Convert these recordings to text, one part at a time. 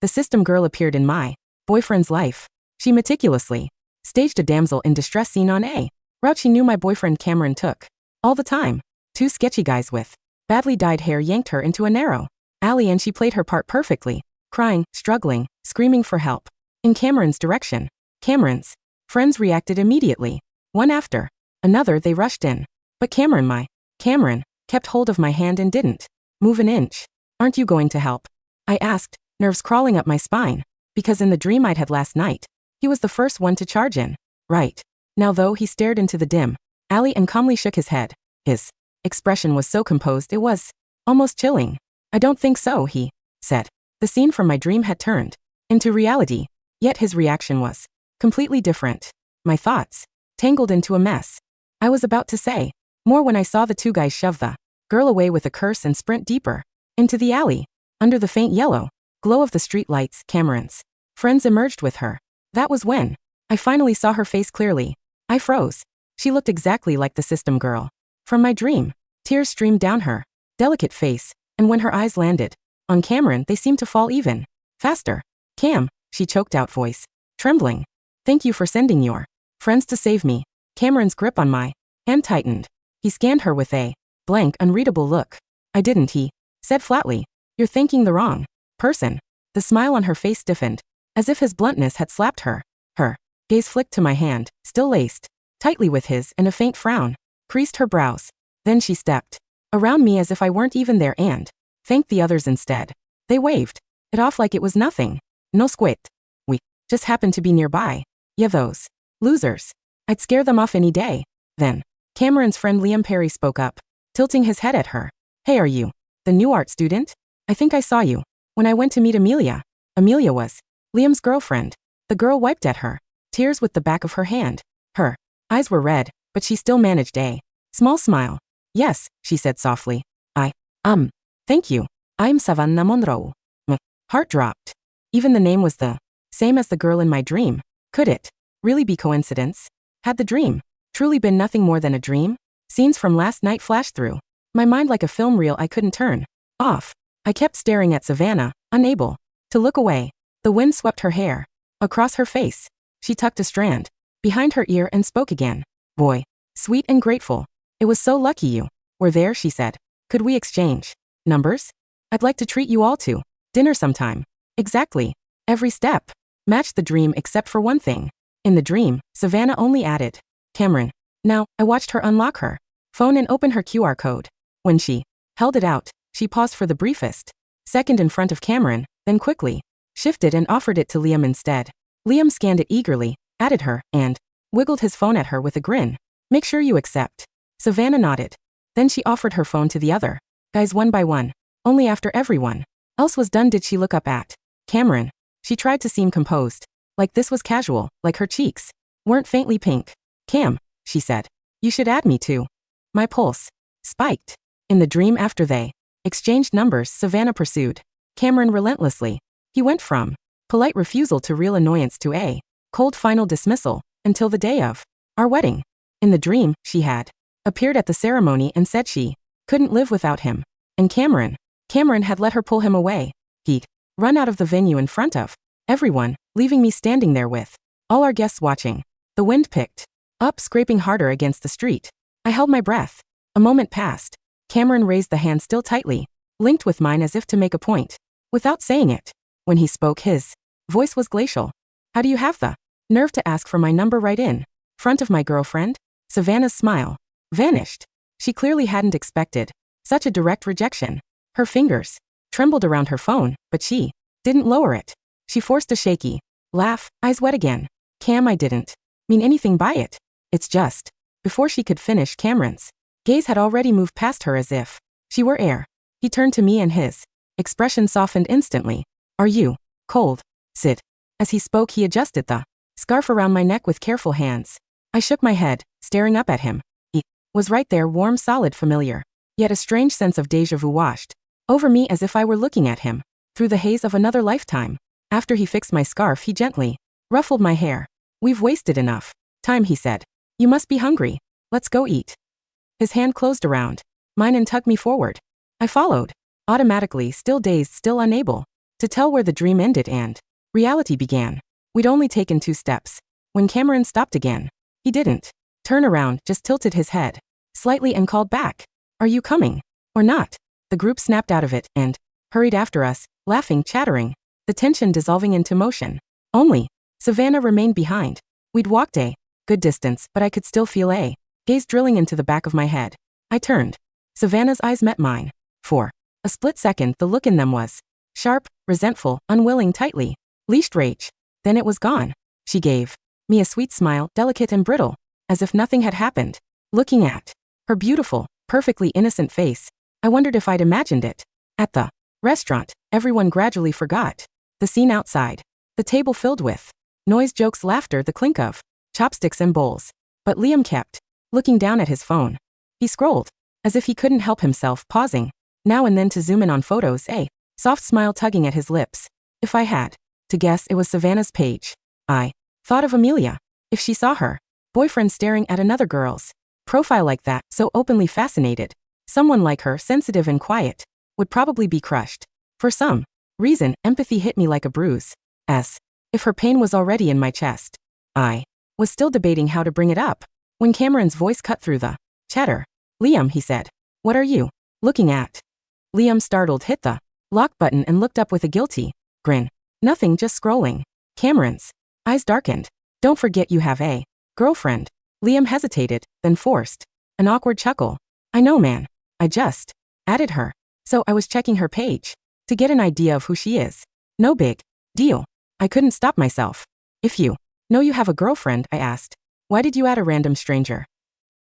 the system girl appeared in my boyfriend's life. She meticulously staged a damsel in distress scene on a route she knew my boyfriend Cameron took all the time. Two sketchy guys with badly dyed hair yanked her into a narrow alley and she played her part perfectly, crying, struggling, screaming for help. In Cameron's direction, Cameron's friends reacted immediately. One after another they rushed in. But Cameron kept hold of my hand and didn't move an inch. Aren't you going to help? I asked, nerves crawling up my spine, because in the dream I'd had last night, he was the first one to charge in. Right. Now though he stared into the dim alley and calmly shook his head. His expression was so composed it was almost chilling. I don't think so, he said. The scene from my dream had turned into reality, yet his reaction was completely different. My thoughts tangled into a mess. I was about to say more when I saw the two guys shove the girl away with a curse and sprint deeper into the alley. Under the faint yellow glow of the street lights, Cameron's friends emerged with her. That was when I finally saw her face clearly. I froze. She looked exactly like the system girl from my dream. Tears streamed down her delicate face, and when her eyes landed on Cameron, they seemed to fall even faster. Cam, she choked out, voice trembling. Thank you for sending your friends to save me. Cameron's grip on my hand tightened. He scanned her with a blank, unreadable look. I didn't, he said flatly. You're thanking the wrong person. The smile on her face stiffened, as if his bluntness had slapped her. Her gaze flicked to my hand, still laced tightly with his, and a faint frown creased her brows. Then she stepped around me as if I weren't even there and thanked the others instead. They waved it off like it was nothing. No squit. We just happened to be nearby. Yeah, those losers. I'd scare them off any day. Then Cameron's friend Liam Perry spoke up, tilting his head at her. Hey, are you the new art student? I think I saw you when I went to meet Amelia. Amelia was Liam's girlfriend. The girl wiped at her tears with the back of her hand. Her eyes were red, but she still managed a small smile. Yes, she said softly. Thank you. I'm Savannah Monroe. My heart dropped. Even the name was the same as the girl in my dream. Could it really be coincidence? Had the dream truly been nothing more than a dream? Scenes from last night flashed through my mind like a film reel I couldn't turn off. I kept staring at Savannah, unable to look away. The wind swept her hair across her face. She tucked a strand behind her ear and spoke again. Boy, sweet and grateful. It was so lucky you were there, she said. Could we exchange numbers? I'd like to treat you all to dinner sometime. Exactly. Every step matched the dream except for one thing. In the dream, Savannah only added Cameron. Now, I watched her unlock her phone and open her QR code. When she held it out, she paused for the briefest second in front of Cameron, then quickly shifted and offered it to Liam instead. Liam scanned it eagerly, added her, and wiggled his phone at her with a grin. Make sure you accept. Savannah nodded. Then she offered her phone to the other guys one by one. Only after everyone else was done did she look up at Cameron. She tried to seem composed, like this was casual, like her cheeks weren't faintly pink. Cam, she said, you should add me too. My pulse spiked. In the dream after they exchanged numbers, Savannah pursued Cameron relentlessly. He went from polite refusal to real annoyance to a cold final dismissal, until the day of our wedding. In the dream, she had appeared at the ceremony and said she couldn't live without him. And Cameron had let her pull him away. He'd run out of the venue in front of everyone, leaving me standing there with all our guests watching. The wind picked up, scraping harder against the street. I held my breath. A moment passed. Cameron raised the hand still tightly linked with mine as if to make a point, without saying it. When he spoke, his voice was glacial. How do you have the nerve to ask for my number right in front of my girlfriend? Savannah's smile vanished. She clearly hadn't expected such a direct rejection. Her fingers trembled around her phone, but she didn't lower it. She forced a shaky laugh, eyes wet again. Cam, I didn't mean anything by it. It's just. Before she could finish, Cameron's gaze had already moved past her as if she were air. He turned to me and his expression softened instantly. Are you cold, Sid? As he spoke, he adjusted the scarf around my neck with careful hands. I shook my head, staring up at him. He was right there, warm, solid, familiar. Yet a strange sense of déjà vu washed over me as if I were looking at him through the haze of another lifetime. After he fixed my scarf, he gently ruffled my hair. We've wasted enough time, he said. You must be hungry. Let's go eat. His hand closed around mine and tugged me forward. I followed, automatically, still dazed, still unable to tell where the dream ended and reality began. We'd only taken 2 steps when Cameron stopped again. He didn't turn around, just tilted his head slightly and called back, "Are you coming or not?" The group snapped out of it and hurried after us, laughing, chattering, the tension dissolving into motion. Only Savannah remained behind. We'd walked a good distance, but I could still feel a gaze drilling into the back of my head. I turned. Savannah's eyes met mine. For a split second, the look in them was sharp, resentful, unwilling, tightly leashed rage. Then it was gone. She gave me a sweet smile, delicate and brittle, as if nothing had happened. Looking at her beautiful, perfectly innocent face, I wondered if I'd imagined it. At the restaurant, everyone gradually forgot the scene outside, the table filled with noise, jokes, laughter, the clink of chopsticks and bowls. But Liam kept looking down at his phone. He scrolled, as if he couldn't help himself, pausing now and then to zoom in on photos, a soft smile tugging at his lips. If I had to guess, it was Savannah's page. I thought of Amelia. If she saw her boyfriend staring at another girl's profile like that, so openly fascinated, someone like her, sensitive and quiet, would probably be crushed. For some reason, empathy hit me like a bruise, as if her pain was already in my chest. I was still debating how to bring it up when Cameron's voice cut through the chatter. "Liam," he said, "what are you looking at?" Liam, startled, hit the lock button and looked up with a guilty grin. "Nothing, just scrolling." Cameron's eyes darkened. "Don't forget you have a girlfriend." Liam hesitated, then forced an awkward chuckle. "I know, man. I just added her. So I was checking her page to get an idea of who she is. No big deal." I couldn't stop myself. "If you know you have a girlfriend," I asked, "why did you add a random stranger?"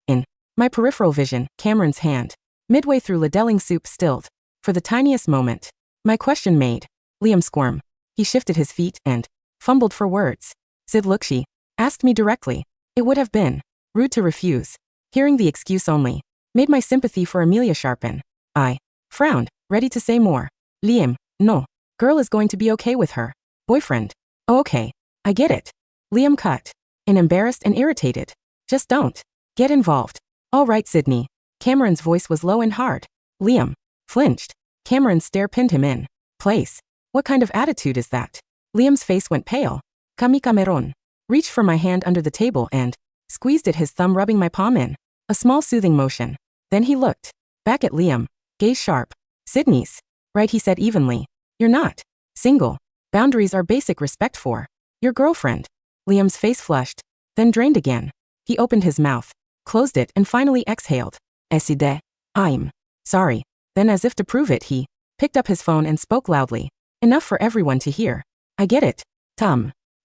In my peripheral vision, Cameron's hand, midway through ladelling soup, stilled for the tiniest moment. My question made Liam squirm. He shifted his feet and fumbled for words. "Sid, look," she asked me directly. It would have been rude to refuse. Hearing the excuse only made my sympathy for Amelia sharpen. I frowned, ready to say more. "Liam, no. Girl is going to be okay with her boyfriend." "Oh, okay. I get it." Liam cut in, embarrassed and irritated. "Just don't get involved." "All right, Sydney." Cameron's voice was low and hard. Liam flinched. Cameron's stare pinned him in place. "What kind of attitude is that?" Liam's face went pale. "Kami Cameron." Reached for my hand under the table and squeezed it, his thumb rubbing my palm in a small soothing motion. Then he looked back at Liam, gaze sharp. "Sydney's right," he said evenly. "You're not single. Boundaries are basic respect for your girlfriend." Liam's face flushed, then drained again. He opened his mouth, closed it, and finally exhaled. "Eside. I'm sorry." Then, as if to prove it, he picked up his phone and spoke loudly, enough for everyone to hear. "I get it.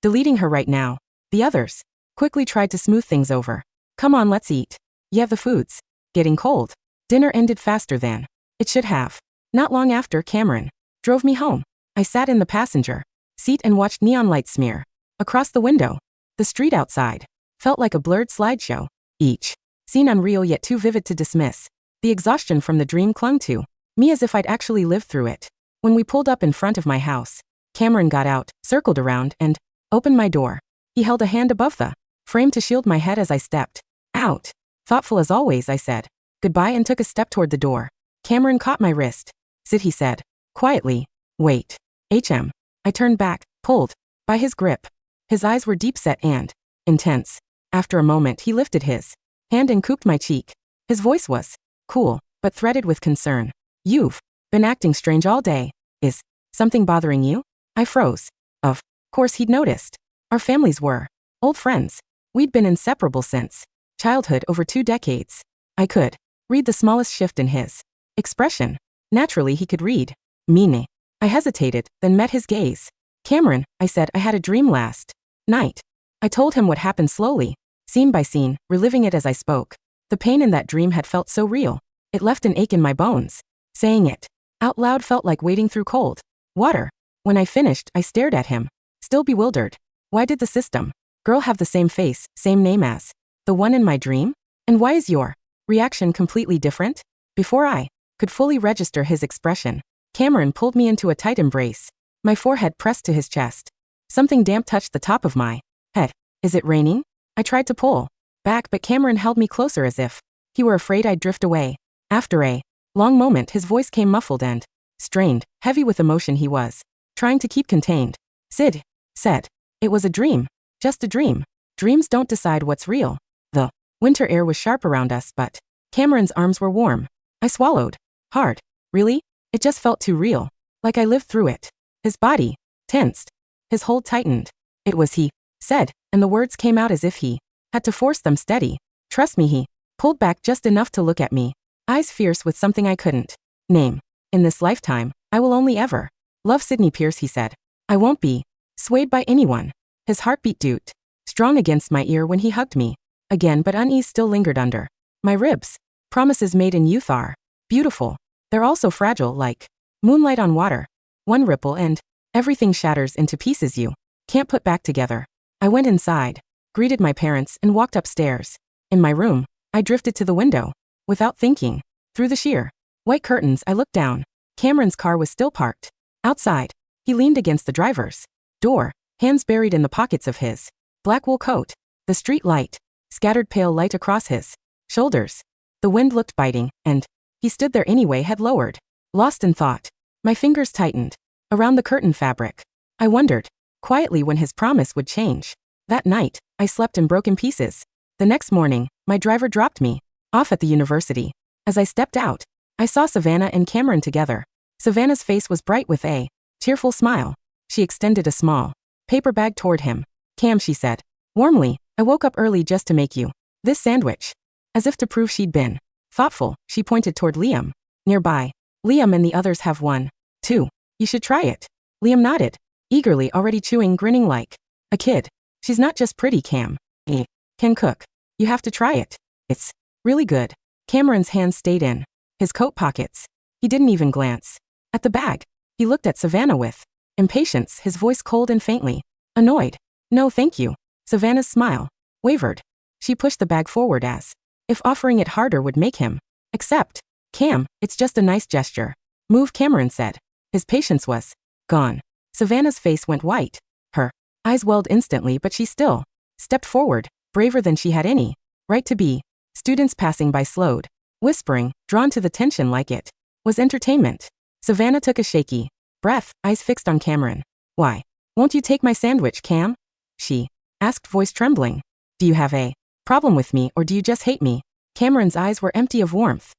Deleting her right now." The others quickly tried to smooth things over. "Come on, let's eat." "Yeah, the food's getting cold." Dinner ended faster than it should have. Not long after, Cameron drove me home. I sat in the passenger seat and watched neon lights smear across the window. The street outside felt like a blurred slideshow, each scene unreal yet too vivid to dismiss. The exhaustion from the dream clung to me as if I'd actually lived through it. When we pulled up in front of my house, Cameron got out, circled around, and opened my door. He held a hand above the frame to shield my head as I stepped out. "Thoughtful as always," I said goodbye and took a step toward the door. Cameron caught my wrist. "Sid," he said quietly. "Wait. I turned back, pulled by his grip. His eyes were deep-set and intense. After a moment, he lifted his hand and cooped my cheek. His voice was cool, but threaded with concern. "You've been acting strange all day. Is something bothering you?" I froze. Of course he'd noticed. Our families were old friends. We'd been inseparable since childhood, over 2 decades. I could read the smallest shift in his expression. Naturally, he could read me. I hesitated, then met his gaze. "Cameron," I said, "I had a dream last night." I told him what happened slowly, scene by scene, reliving it as I spoke. The pain in that dream had felt so real. It left an ache in my bones. Saying it out loud felt like wading through cold water. When I finished, I stared at him, still bewildered. Why did the system girl have the same face, same name as the one in my dream? And why is your reaction completely different? Before I could fully register his expression, Cameron pulled me into a tight embrace, my forehead pressed to his chest. Something damp touched the top of my head. "Is it raining?" I tried to pull back, but Cameron held me closer as if he were afraid I'd drift away. After a long moment, his voice came muffled and strained, heavy with emotion. He was trying to keep contained. Sid said, "It was a dream. Just a dream. Dreams don't decide what's real." The winter air was sharp around us, but Cameron's arms were warm. I swallowed hard. Really? It just felt too real. Like I lived through it. His body tensed. His hold tightened. "It was he," said, and the words came out as if he had to force them steady. "Trust me," he pulled back just enough to look at me, eyes fierce with something I couldn't name. "In this lifetime, I will only ever love Sydney Pierce," he said. "I won't be swayed by anyone." His heartbeat duked strong against my ear when he hugged me again, but unease still lingered under my ribs. Promises made in youth are beautiful. They're also fragile, like moonlight on water. One ripple and everything shatters into pieces you can't put back together. I went inside, greeted my parents, and walked upstairs. In my room, I drifted to the window. Without thinking, through the sheer white curtains, I looked down. Cameron's car was still parked outside. He leaned against the driver's door, hands buried in the pockets of his black wool coat. The street light scattered pale light across his shoulders. The wind looked biting, and he stood there anyway, head lowered, lost in thought. My fingers tightened around the curtain fabric. I wondered quietly when his promise would change. That night, I slept in broken pieces. The next morning, my driver dropped me off at the university. As I stepped out, I saw Savannah and Cameron together. Savannah's face was bright with a cheerful smile. She extended a small paper bag toward him. "Cam," she said warmly, "I woke up early just to make you this sandwich." As if to prove she'd been thoughtful, she pointed toward Liam nearby. "Liam and the others have one, too. You should try it." Liam nodded, eagerly, already chewing, grinning like a kid. "She's not just pretty, Cam. Can cook. You have to try it. It's really good." Cameron's hands stayed in his coat pockets. He didn't even glance at the bag. He looked at Savannah with impatience, his voice cold and faintly annoyed. "No, thank you." Savannah's smile wavered. She pushed the bag forward as if offering it harder would make him accept. "Cam, it's just a nice gesture." "Move," Cameron said. His patience was gone. Savannah's face went white. Her eyes welled instantly, but she still stepped forward, braver than she had any right to be. Students passing by slowed, whispering, drawn to the tension like it was entertainment. Savannah took a shaky breath, eyes fixed on Cameron. "Why won't you take my sandwich, Cam?" she asked, voice trembling. "Do you have a problem with me, or do you just hate me?" Cameron's eyes were empty of warmth.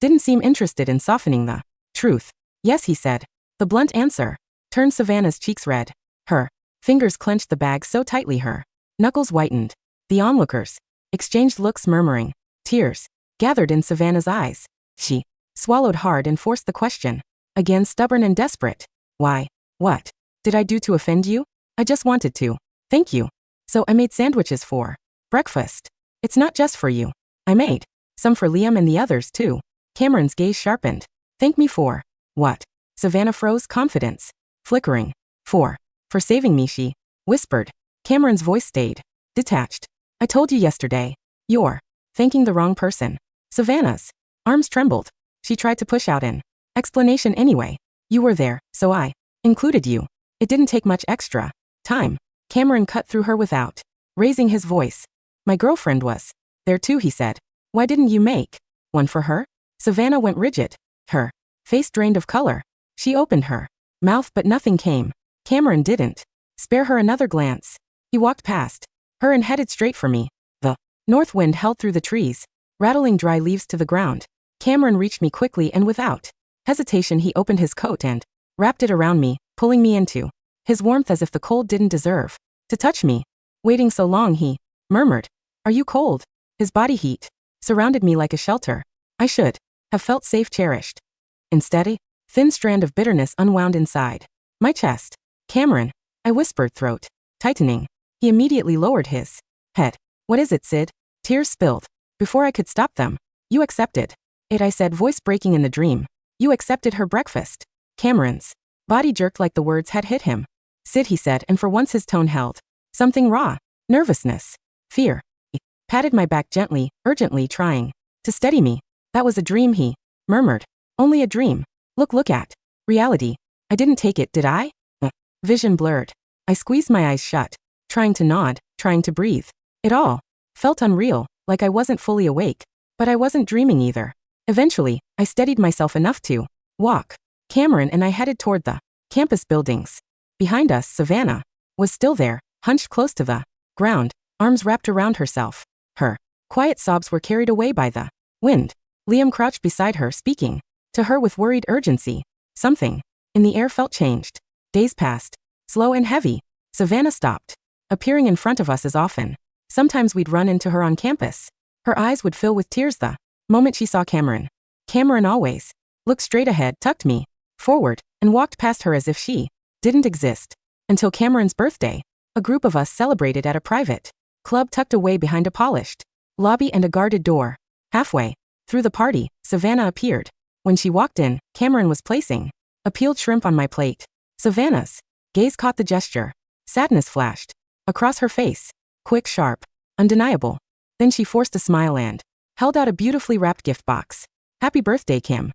Didn't seem interested in softening the truth. "Yes," he said. The blunt answer turned Savannah's cheeks red. Her fingers clenched the bag so tightly her knuckles whitened. The onlookers exchanged looks, murmuring. Tears gathered in Savannah's eyes. She swallowed hard and forced the question. Again, stubborn and desperate. "Why? What did I do to offend you?" "I just wanted to thank you. So I made sandwiches for breakfast." "It's not just for you. I made some for Liam and the others too." Cameron's gaze sharpened. "Thank me for what?" Savannah froze, confidence flickering. For saving me," she whispered. Cameron's voice stayed detached. "I told you yesterday. You're thanking the wrong person." Savannah's arms trembled. She tried to push out an explanation anyway. "You were there, so I included you. It didn't take much extra time." Cameron cut through her without raising his voice. "My girlfriend was there too," he said. "Why didn't you make one for her?" Savannah went rigid. Her face drained of color. She opened her mouth, but nothing came. Cameron didn't spare her another glance. He walked past her and headed straight for me. The north wind held through the trees, rattling dry leaves to the ground. Cameron reached me quickly, and without hesitation he opened his coat and wrapped it around me, pulling me into his warmth as if the cold didn't deserve to touch me. "Waiting so long," he murmured. "Are you cold?" His body heat surrounded me like a shelter. I should have felt safe, cherished. Instead, a thin strand of bitterness unwound inside my chest. "Cameron," I whispered, throat tightening. He immediately lowered his head. "What is it, Sid?" Tears spilled before I could stop them. "You accepted it," I said, voice breaking in the dream. "You accepted her breakfast." Cameron's body jerked like the words had hit him. "Sid," he said, and for once his tone held something raw. Nervousness. Fear. He patted my back gently, urgently, trying to steady me. "That was a dream," he murmured. "Only a dream. Look at reality. I didn't take it, did I?" Vision blurred. I squeezed my eyes shut, trying to nod, trying to breathe. It all felt unreal, like I wasn't fully awake, but I wasn't dreaming either. Eventually, I steadied myself enough to walk. Cameron and I headed toward the Campus buildings. Behind us, Savannah was still there, hunched close to the ground, arms wrapped around herself. Her quiet sobs were carried away by the wind. Liam crouched beside her, speaking to her with worried urgency. Something in the air felt changed. Days passed, slow and heavy. Savannah stopped appearing in front of us as often. Sometimes we'd run into her on campus. Her eyes would fill with tears the moment she saw Cameron. Cameron always looked straight ahead, tucked me forward, and walked past her as if she didn't exist. Until Cameron's birthday, a group of us celebrated at a private club tucked away behind a polished lobby and a guarded door. Halfway through the party, Savannah appeared. When she walked in, Cameron was placing a peeled shrimp on my plate. Savannah's gaze caught the gesture. Sadness flashed across her face. Quick, sharp, undeniable. Then she forced a smile and held out a beautifully wrapped gift box. Happy birthday, Kim.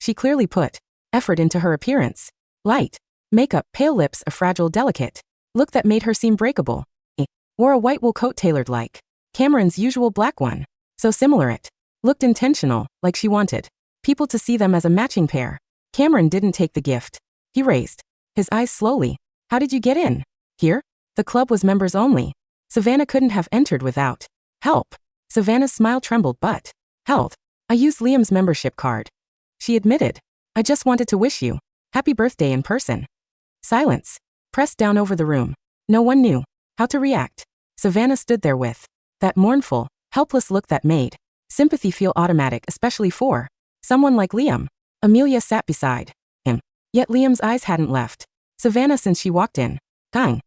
She clearly put effort into her appearance. Light makeup, pale lips, a fragile, delicate look that made her seem breakable. Wore a white wool coat tailored like Cameron's usual black one. So similar it looked intentional, like she wanted people to see them as a matching pair. Cameron didn't take the gift. He raised his eyes slowly. How did you get in? Here? The club was members only. Savannah couldn't have entered without help. Savannah's smile trembled but held. I used Liam's membership card. She admitted. I just wanted to wish you happy birthday in person. Silence pressed down over the room. No one knew how to react. Savannah stood there with that mournful, helpless look that made sympathy feel automatic, especially for someone like Liam. Amelia sat beside him. Yet Liam's eyes hadn't left Savannah since she walked in. Dying.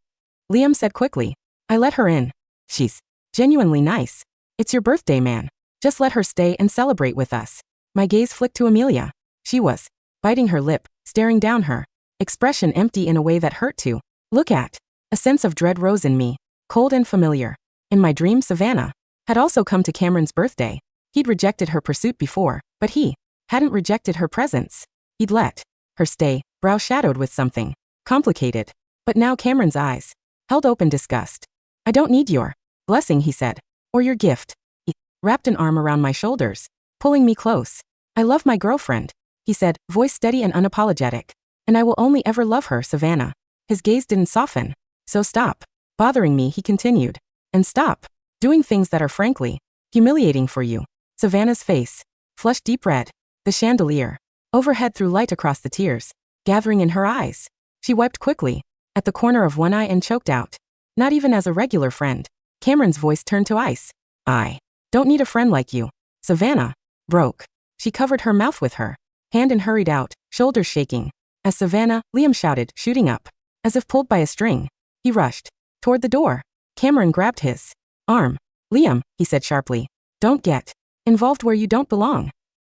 Liam said quickly. I let her in. She's genuinely nice. It's your birthday, man. Just let her stay and celebrate with us. My gaze flicked to Amelia. She was biting her lip, staring down, her expression empty in a way that hurt to look at. A sense of dread rose in me, cold and familiar. In my dream, Savannah had also come to Cameron's birthday. He'd rejected her pursuit before, but he hadn't rejected her presence. He'd let her stay, brow shadowed with something complicated. But now Cameron's eyes held open disgust. I don't need your blessing, he said, or your gift. He wrapped an arm around my shoulders, pulling me close. I love my girlfriend, he said, voice steady and unapologetic. And I will only ever love her, Savannah. His gaze didn't soften. So stop bothering me, he continued. And stop doing things that are frankly humiliating for you. Savannah's face flushed deep red. The chandelier overhead threw light across the tears gathering in her eyes. She wiped quickly at the corner of one eye and choked out. Not even as a regular friend. Cameron's voice turned to ice. I don't need a friend like you. Savannah broke. She covered her mouth with her hand and hurried out, shoulders shaking. As Savannah, Liam shouted, shooting up. As if pulled by a string. He rushed toward the door. Cameron grabbed his arm. Liam, he said sharply. Don't get involved where you don't belong.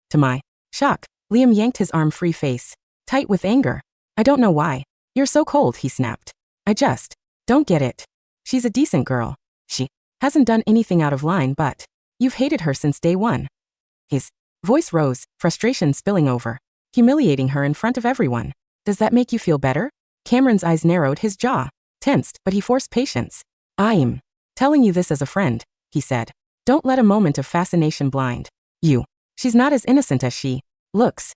To my shock, Liam yanked his arm free, face tight with anger. I don't know why. You're so cold, he snapped. I just don't get it. She's a decent girl. She hasn't done anything out of line, but you've hated her since day one. His voice rose, frustration spilling over. Humiliating her in front of everyone. Does that make you feel better? Cameron's eyes narrowed, his jaw tensed, but he forced patience. I'm telling you this as a friend, he said. Don't let a moment of fascination blind you. She's not as innocent as she looks.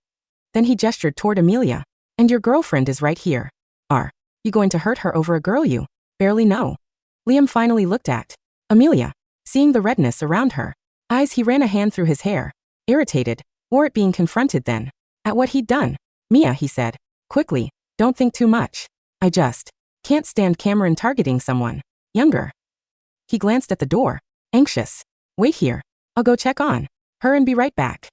Then he gestured toward Amelia. And your girlfriend is right here. Are you going to hurt her over a girl you barely know? Liam finally looked at Amelia. Seeing the redness around her eyes, he ran a hand through his hair. Irritated, or at being confronted then at what he'd done. Mia, he said quickly, don't think too much. I just can't stand Cameron targeting someone younger. He glanced at the door, anxious. Wait here. I'll go check on her and be right back.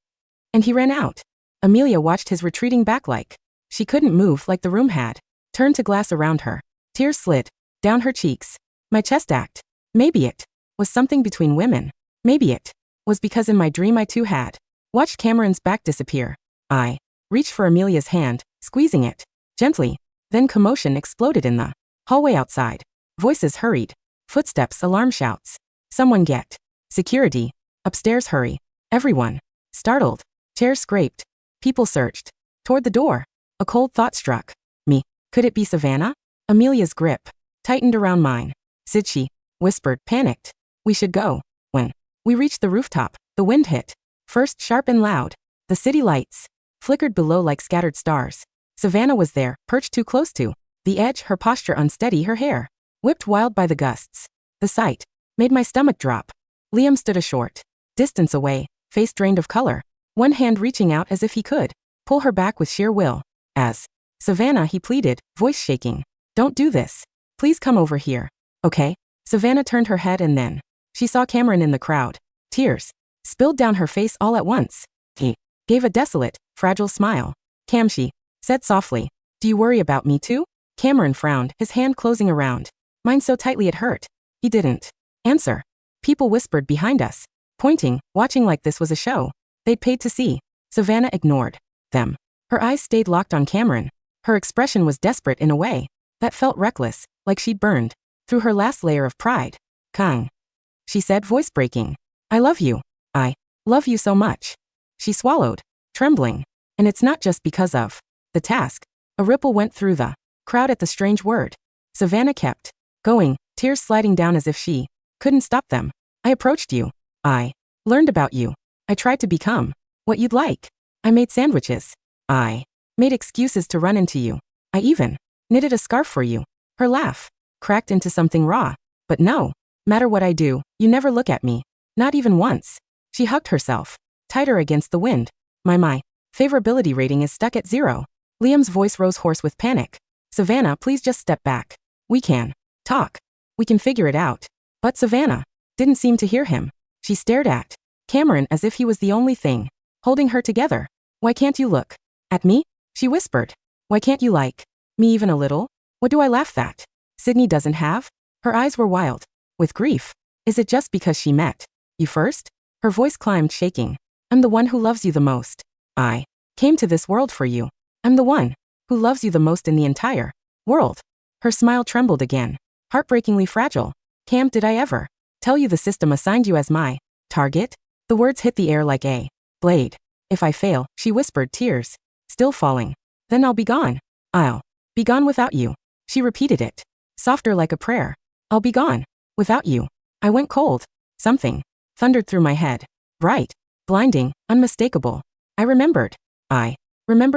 And he ran out. Amelia watched his retreating back like she couldn't move, like the room had turned to glass around her. Tears slid down her cheeks. My chest ached. Maybe it was something between women. Maybe it was because in my dream I too had watched Cameron's back disappear. I reached for Amelia's hand, squeezing it gently. Then commotion exploded in the hallway outside. Voices hurried. Footsteps, alarm shouts. Someone get security. Upstairs, hurry. Everyone startled. Chairs scraped. People searched toward the door. A cold thought struck me. Could it be Savannah? Amelia's grip tightened around mine. Sid, she whispered, panicked. We should go. When we reached the rooftop, the wind hit. First sharp and loud. The city lights flickered below like scattered stars. Savannah was there, perched too close to the edge, her posture unsteady, her hair whipped wild by the gusts. The sight made my stomach drop. Liam stood a short distance away, face drained of color, one hand reaching out as if he could pull her back with sheer will. As Savannah, he pleaded, voice shaking. Don't do this. Please come over here. Okay? Savannah turned her head and then she saw Cameron in the crowd. Tears spilled down her face all at once. He gave a desolate, fragile smile. Cam, she said softly. Do you worry about me too? Cameron frowned, his hand closing around mine so tightly it hurt. He didn't answer. People whispered behind us, pointing, watching like this was a show they'd paid to see. Savannah ignored them. Her eyes stayed locked on Cameron. Her expression was desperate in a way that felt reckless, like she'd burned through her last layer of pride. Kang, she said, voice breaking. I love you. I love you so much. She swallowed, trembling. And it's not just because of the task. A ripple went through the crowd at the strange word. Savannah kept going, tears sliding down as if she couldn't stop them. I approached you. I learned about you. I tried to become what you'd like. I made sandwiches. I made excuses to run into you. I even knitted a scarf for you. Her laugh cracked into something raw. But no matter what I do, you never look at me. Not even once. She hugged herself tighter against the wind. My favorability rating is stuck at 0. Liam's voice rose hoarse with panic. Savannah, please just step back. We can talk. We can figure it out. But Savannah didn't seem to hear him. She stared at Cameron as if he was the only thing holding her together. Why can't you look at me? She whispered. Why can't you like me even a little? What do I laugh at? Sydney doesn't have? Her eyes were wild with grief. Is it just because she met you first? Her voice climbed, shaking. I'm the one who loves you the most. I came to this world for you. I'm the one who loves you the most in the entire world. Her smile trembled again, heartbreakingly fragile. Cam, did I ever tell you the system assigned you as my target? The words hit the air like a blade. If I fail, she whispered, tears still falling, then I'll be gone. I'll be gone without you. She repeated it, softer like a prayer. I'll be gone without you. I went cold. Something thundered through my head. Bright, blinding, unmistakable. I remembered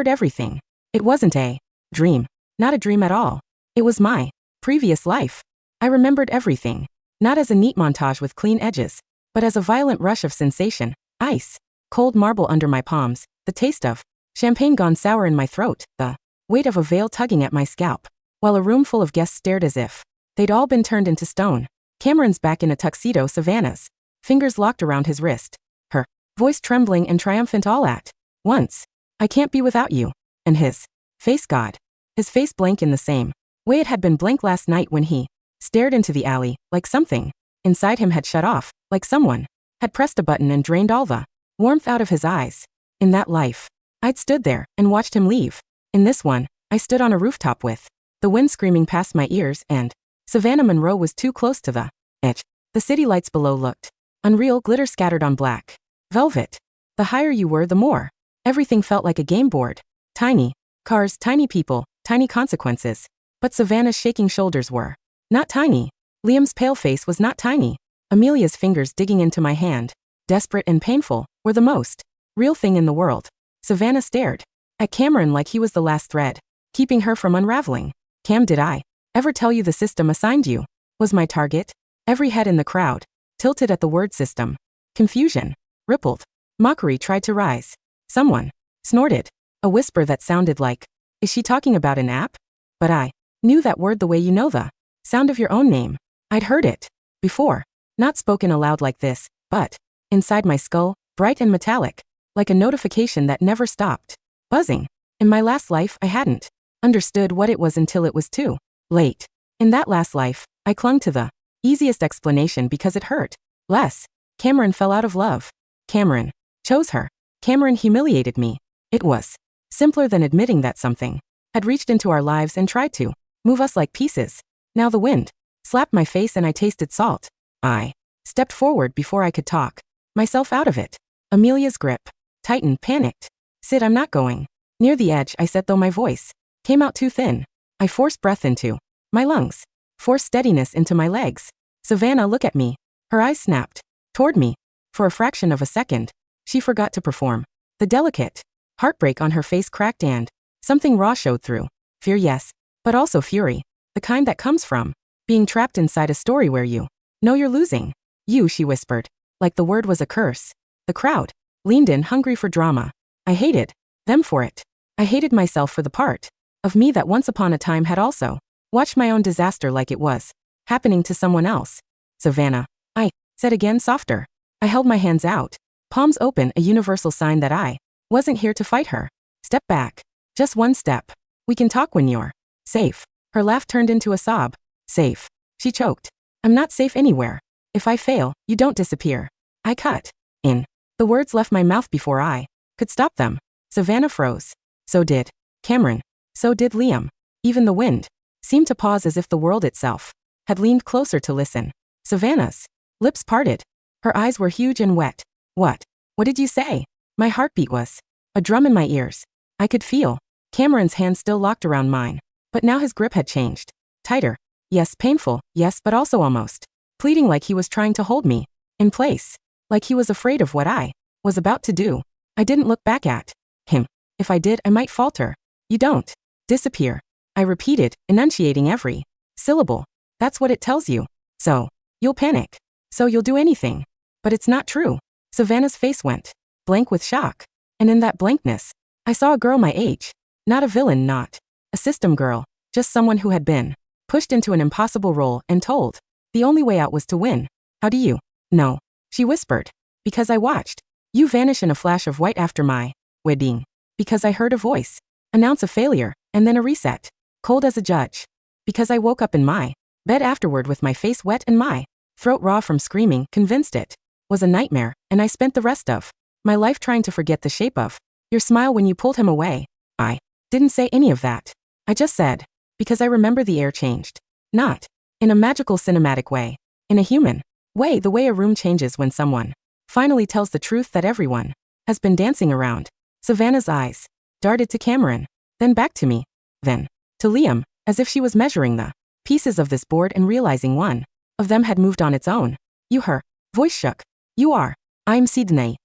everything. It wasn't a dream. Not a dream at all. It was my previous life. I remembered everything. Not as a neat montage with clean edges, but as a violent rush of sensation. Ice, cold marble under my palms, the taste of champagne gone sour in my throat, the weight of a veil tugging at my scalp, while a room full of guests stared as if they'd all been turned into stone. Cameron's back in a tuxedo, Savannah's fingers locked around his wrist, her voice trembling and triumphant all at once. I can't be without you. And his face, God. His face blank in the same way it had been blank last night when he stared into the alley, like something inside him had shut off, like someone had pressed a button and drained all the warmth out of his eyes. In that life, I'd stood there and watched him leave. In this one, I stood on a rooftop with the wind screaming past my ears, and Savannah Monroe was too close to the edge. The city lights below looked unreal, glitter scattered on black velvet. The higher you were, the more everything felt like a game board. Tiny cars, tiny people, tiny consequences. But Savannah's shaking shoulders were not tiny. Liam's pale face was not tiny. Amelia's fingers digging into my hand, desperate and painful, were the most real thing in the world. Savannah stared at Cameron like he was the last thread keeping her from unraveling. Cam, did I ever tell you the system assigned you was my target? Every head in the crowd tilted at the word system. Confusion rippled. Mockery tried to rise. Someone snorted. A whisper that sounded like, is she talking about an app? But I knew that word the way you know the sound of your own name. I'd heard it before. Not spoken aloud like this, but inside my skull, bright and metallic, like a notification that never stopped buzzing. In my last life, I hadn't understood what it was until it was too late. In that last life, I clung to the easiest explanation because it hurt less. Cameron fell out of love. Cameron chose her. Cameron humiliated me. It was simpler than admitting that something had reached into our lives and tried to move us like pieces. Now the wind slapped my face and I tasted salt. I stepped forward before I could talk myself out of it. Amelia's grip tightened, panicked. Sid, I'm not going near the edge, I said, though my voice came out too thin. I forced breath into my lungs, forced steadiness into my legs. Savannah, look at me. Her eyes snapped toward me. For a fraction of a second, she forgot to perform. The delicate heartbreak on her face cracked and Something raw showed through. Fear, yes, but also fury. The kind that comes from being trapped inside a story where you know you're losing. You, she whispered, like the word was a curse. The crowd leaned in, hungry for drama. I hated them for it. I hated myself for the part of me that once upon a time had also watched my own disaster like it was happening to someone else. Savannah, I said again, softer. I held my hands out, palms open, a universal sign that I wasn't here to fight her. Step back. Just one step. We can talk when you're safe. Her laugh turned into a sob. Safe. She choked. I'm not safe anywhere. If I fail, you don't disappear. I cut in. The words left my mouth before I could stop them. Savannah froze. So did Cameron. So did Liam. Even the wind seemed to pause, as if the world itself had leaned closer to listen. Savannah's lips parted. Her eyes were huge and wet. What? What did you say? My heartbeat was a drum in my ears. I could feel Cameron's hand still locked around mine, but now his grip had changed. Tighter. Yes, painful. Yes, but also almost pleading, like he was trying to hold me in place, like he was afraid of what I was about to do. I didn't look back at him. If I did, I might falter. You don't disappear, I repeated, enunciating every syllable. That's what it tells you. So you'll panic. So you'll do anything. But it's not true. Savannah's face went blank with shock. And in that blankness, I saw a girl my age. Not a villain, not a system girl, just someone who had been pushed into an impossible role and told the only way out was to win. How do you know? She whispered. Because I watched you vanish in a flash of white after my wedding. Because I heard a voice announce a failure, and then a reset. Cold as a judge. Because I woke up in my bed afterward with my face wet and my throat raw from screaming, convinced it was a nightmare, and I spent the rest of my life trying to forget the shape of your smile when you pulled him away. I didn't say any of that. I just said, because I remember the air changed. Not in a magical cinematic way. In a human way, the way a room changes when someone finally tells the truth that everyone has been dancing around. Savannah's eyes darted to Cameron, then back to me, then to Liam, as if she was measuring the pieces of this board and realizing one of them had moved on its own. You, her voice shook. You are. I'm Sydney,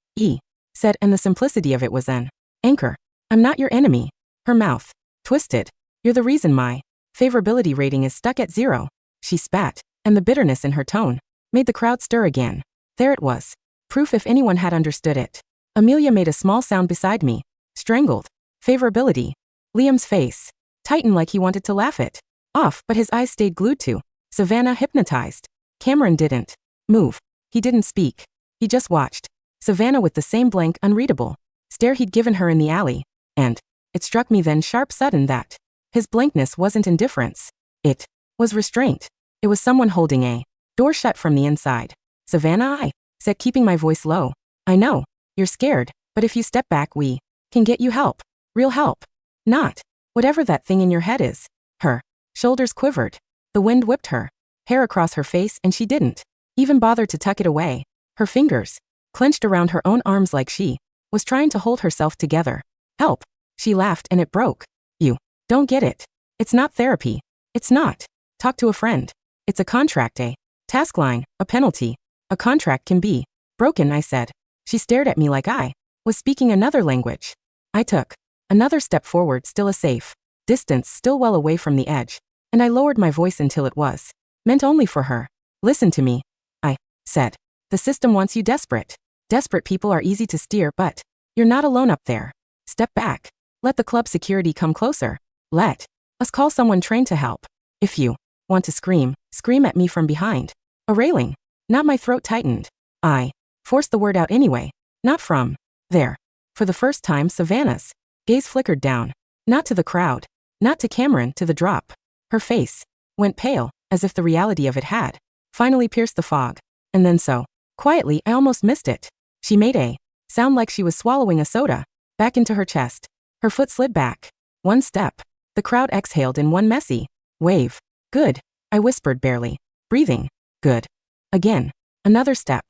said, and the simplicity of it was an anchor. I'm not your enemy. Her mouth twisted. You're the reason my favorability rating is stuck at 0. She spat, and the bitterness in her tone made the crowd stir again. There it was. Proof if anyone had understood it. Amelia made a small sound beside me. Strangled. Favorability. Liam's face tightened like he wanted to laugh it off, but his eyes stayed glued to Savannah, hypnotized. Cameron didn't move. He didn't speak. He just watched Savannah with the same blank, unreadable stare he'd given her in the alley. And it struck me then, sharp, sudden, that his blankness wasn't indifference. It was restraint. It was someone holding a door shut from the inside. Savannah, I said, keeping my voice low. I know you're scared, but if you step back, we can get you help. Real help. Not whatever that thing in your head is. Her shoulders quivered. The wind whipped her hair across her face, and she didn't even bother to tuck it away. Her fingers clenched around her own arms like she was trying to hold herself together. Help. She laughed, and it broke. You don't get it. It's not therapy. It's not. Talk to a friend. It's a contract, a task line, a penalty. A contract can be broken, I said. She stared at me like I was speaking another language. I took another step forward, still a safe distance, still well away from the edge, and I lowered my voice until it was meant only for her. Listen to me, I said. The system wants you desperate. Desperate people are easy to steer, but you're not alone up there. Step back. Let the club security come closer. Let us call someone trained to help. If you want to scream, scream at me from behind a railing. Not. My throat tightened. I forced the word out anyway. Not from there. For the first time, Savannah's gaze flickered down. Not to the crowd. Not to Cameron, to the drop. Her face went pale, as if the reality of it had finally pierced the fog. And then so quietly, I almost missed it. She made a sound like she was swallowing a soda. Back into her chest. Her foot slid back. One step. The crowd exhaled in one messy wave. Good. I whispered, barely breathing. Good. Again. Another step.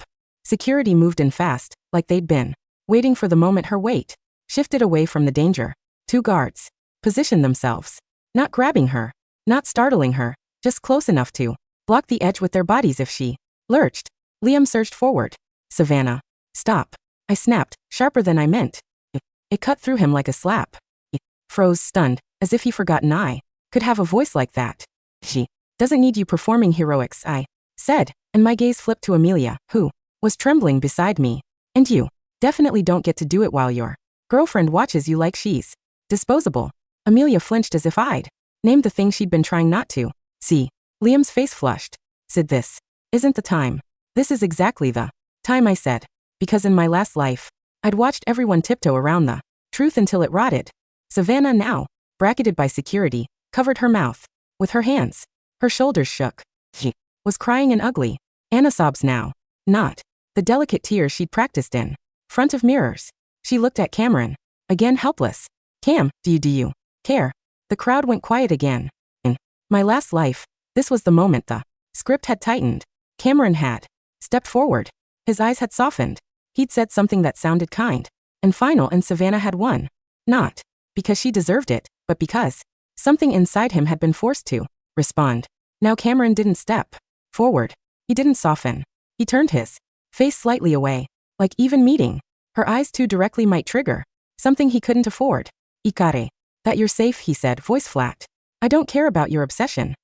Security moved in fast, like they'd been waiting for the moment her weight shifted away from the danger. 2 guards positioned themselves. Not grabbing her. Not startling her. Just close enough to block the edge with their bodies if she lurched. Liam surged forward. Savannah. Stop. I snapped, sharper than I meant. It cut through him like a slap. froze stunned, as if he forgotten I could have a voice like that. She doesn't need you performing heroics, I said, and my gaze flipped to Amelia, who was trembling beside me. And you definitely don't get to do it while your girlfriend watches you like she's disposable. Amelia flinched as if I'd named the thing she'd been trying not to see. Liam's face flushed. Sid, this isn't the time. This is exactly the time, I said. Because in my last life, I'd watched everyone tiptoe around the truth until it rotted. Savannah, now bracketed by security, covered her mouth with her hands. Her shoulders shook. She was crying and ugly. Anna sobs now. Not the delicate tears she'd practiced in front of mirrors. She looked at Cameron, again helpless. Cam, do you care? The crowd went quiet again. In my last life, this was the moment the script had tightened. Cameron had stepped forward. His eyes had softened. He'd said something that sounded kind and final, and Savannah had won. Not because she deserved it, but because something inside him had been forced to respond. Now Cameron didn't step forward. He didn't soften. He turned his face slightly away, like even meeting her eyes too directly might trigger something he couldn't afford. Ikare. That you're safe, he said, voice flat. I don't care about your obsession.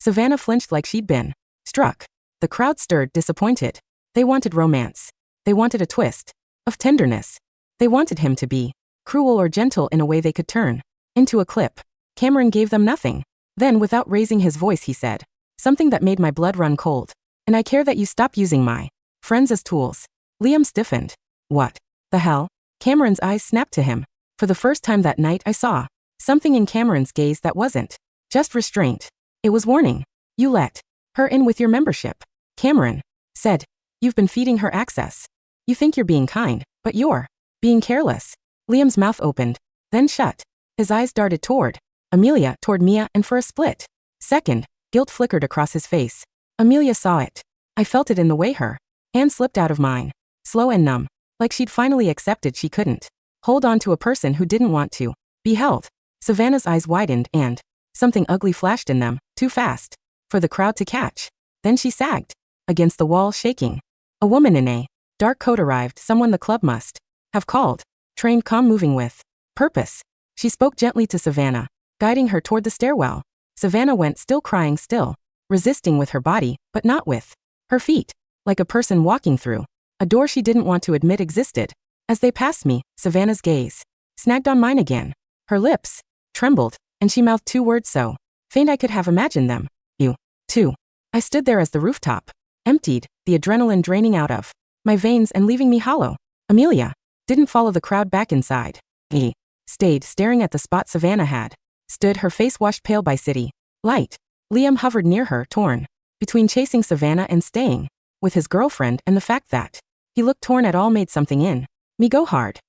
Savannah flinched like she'd been struck. The crowd stirred, disappointed. They wanted romance. They wanted a twist of tenderness. They wanted him to be cruel or gentle in a way they could turn into a clip. Cameron gave them nothing. Then, without raising his voice, he said something that made my blood run cold. And I care that you stop using my friends as tools. Liam stiffened. What the hell? Cameron's eyes snapped to him. For the first time that night, I saw something in Cameron's gaze that wasn't just restraint. It was warning. You let her in with your membership. Cameron said, you've been feeding her access. You think you're being kind, but you're being careless. Liam's mouth opened, then shut. His eyes darted toward Amelia, toward Mia, and for a split second, guilt flickered across his face. Amelia saw it. I felt it in the way her hand slipped out of mine, slow and numb, like she'd finally accepted she couldn't hold on to a person who didn't want to be held. Savannah's eyes widened and something ugly flashed in them, too fast for the crowd to catch. Then she sagged against the wall, shaking. A woman in a dark coat arrived, someone the club must have called trained, calm, moving with purpose. She spoke gently to Savannah, guiding her toward the stairwell. Savannah went, still crying, still resisting with her body, but not with her feet, like a person walking through a door she didn't want to admit existed. As they passed me, Savannah's gaze snagged on mine again. Her lips trembled, and she mouthed two words so faint I could have imagined them. You, too. I stood there as the rooftop emptied, the adrenaline draining out of my veins and leaving me hollow. Amelia didn't follow the crowd back inside. He stayed staring at the spot Savannah had stood, her face washed pale by city light. Liam hovered near her, torn between chasing Savannah and staying with his girlfriend, and the fact that he looked torn at all made something in me go hard.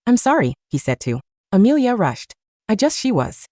I'm sorry, he said to Amelia, rushed. She was.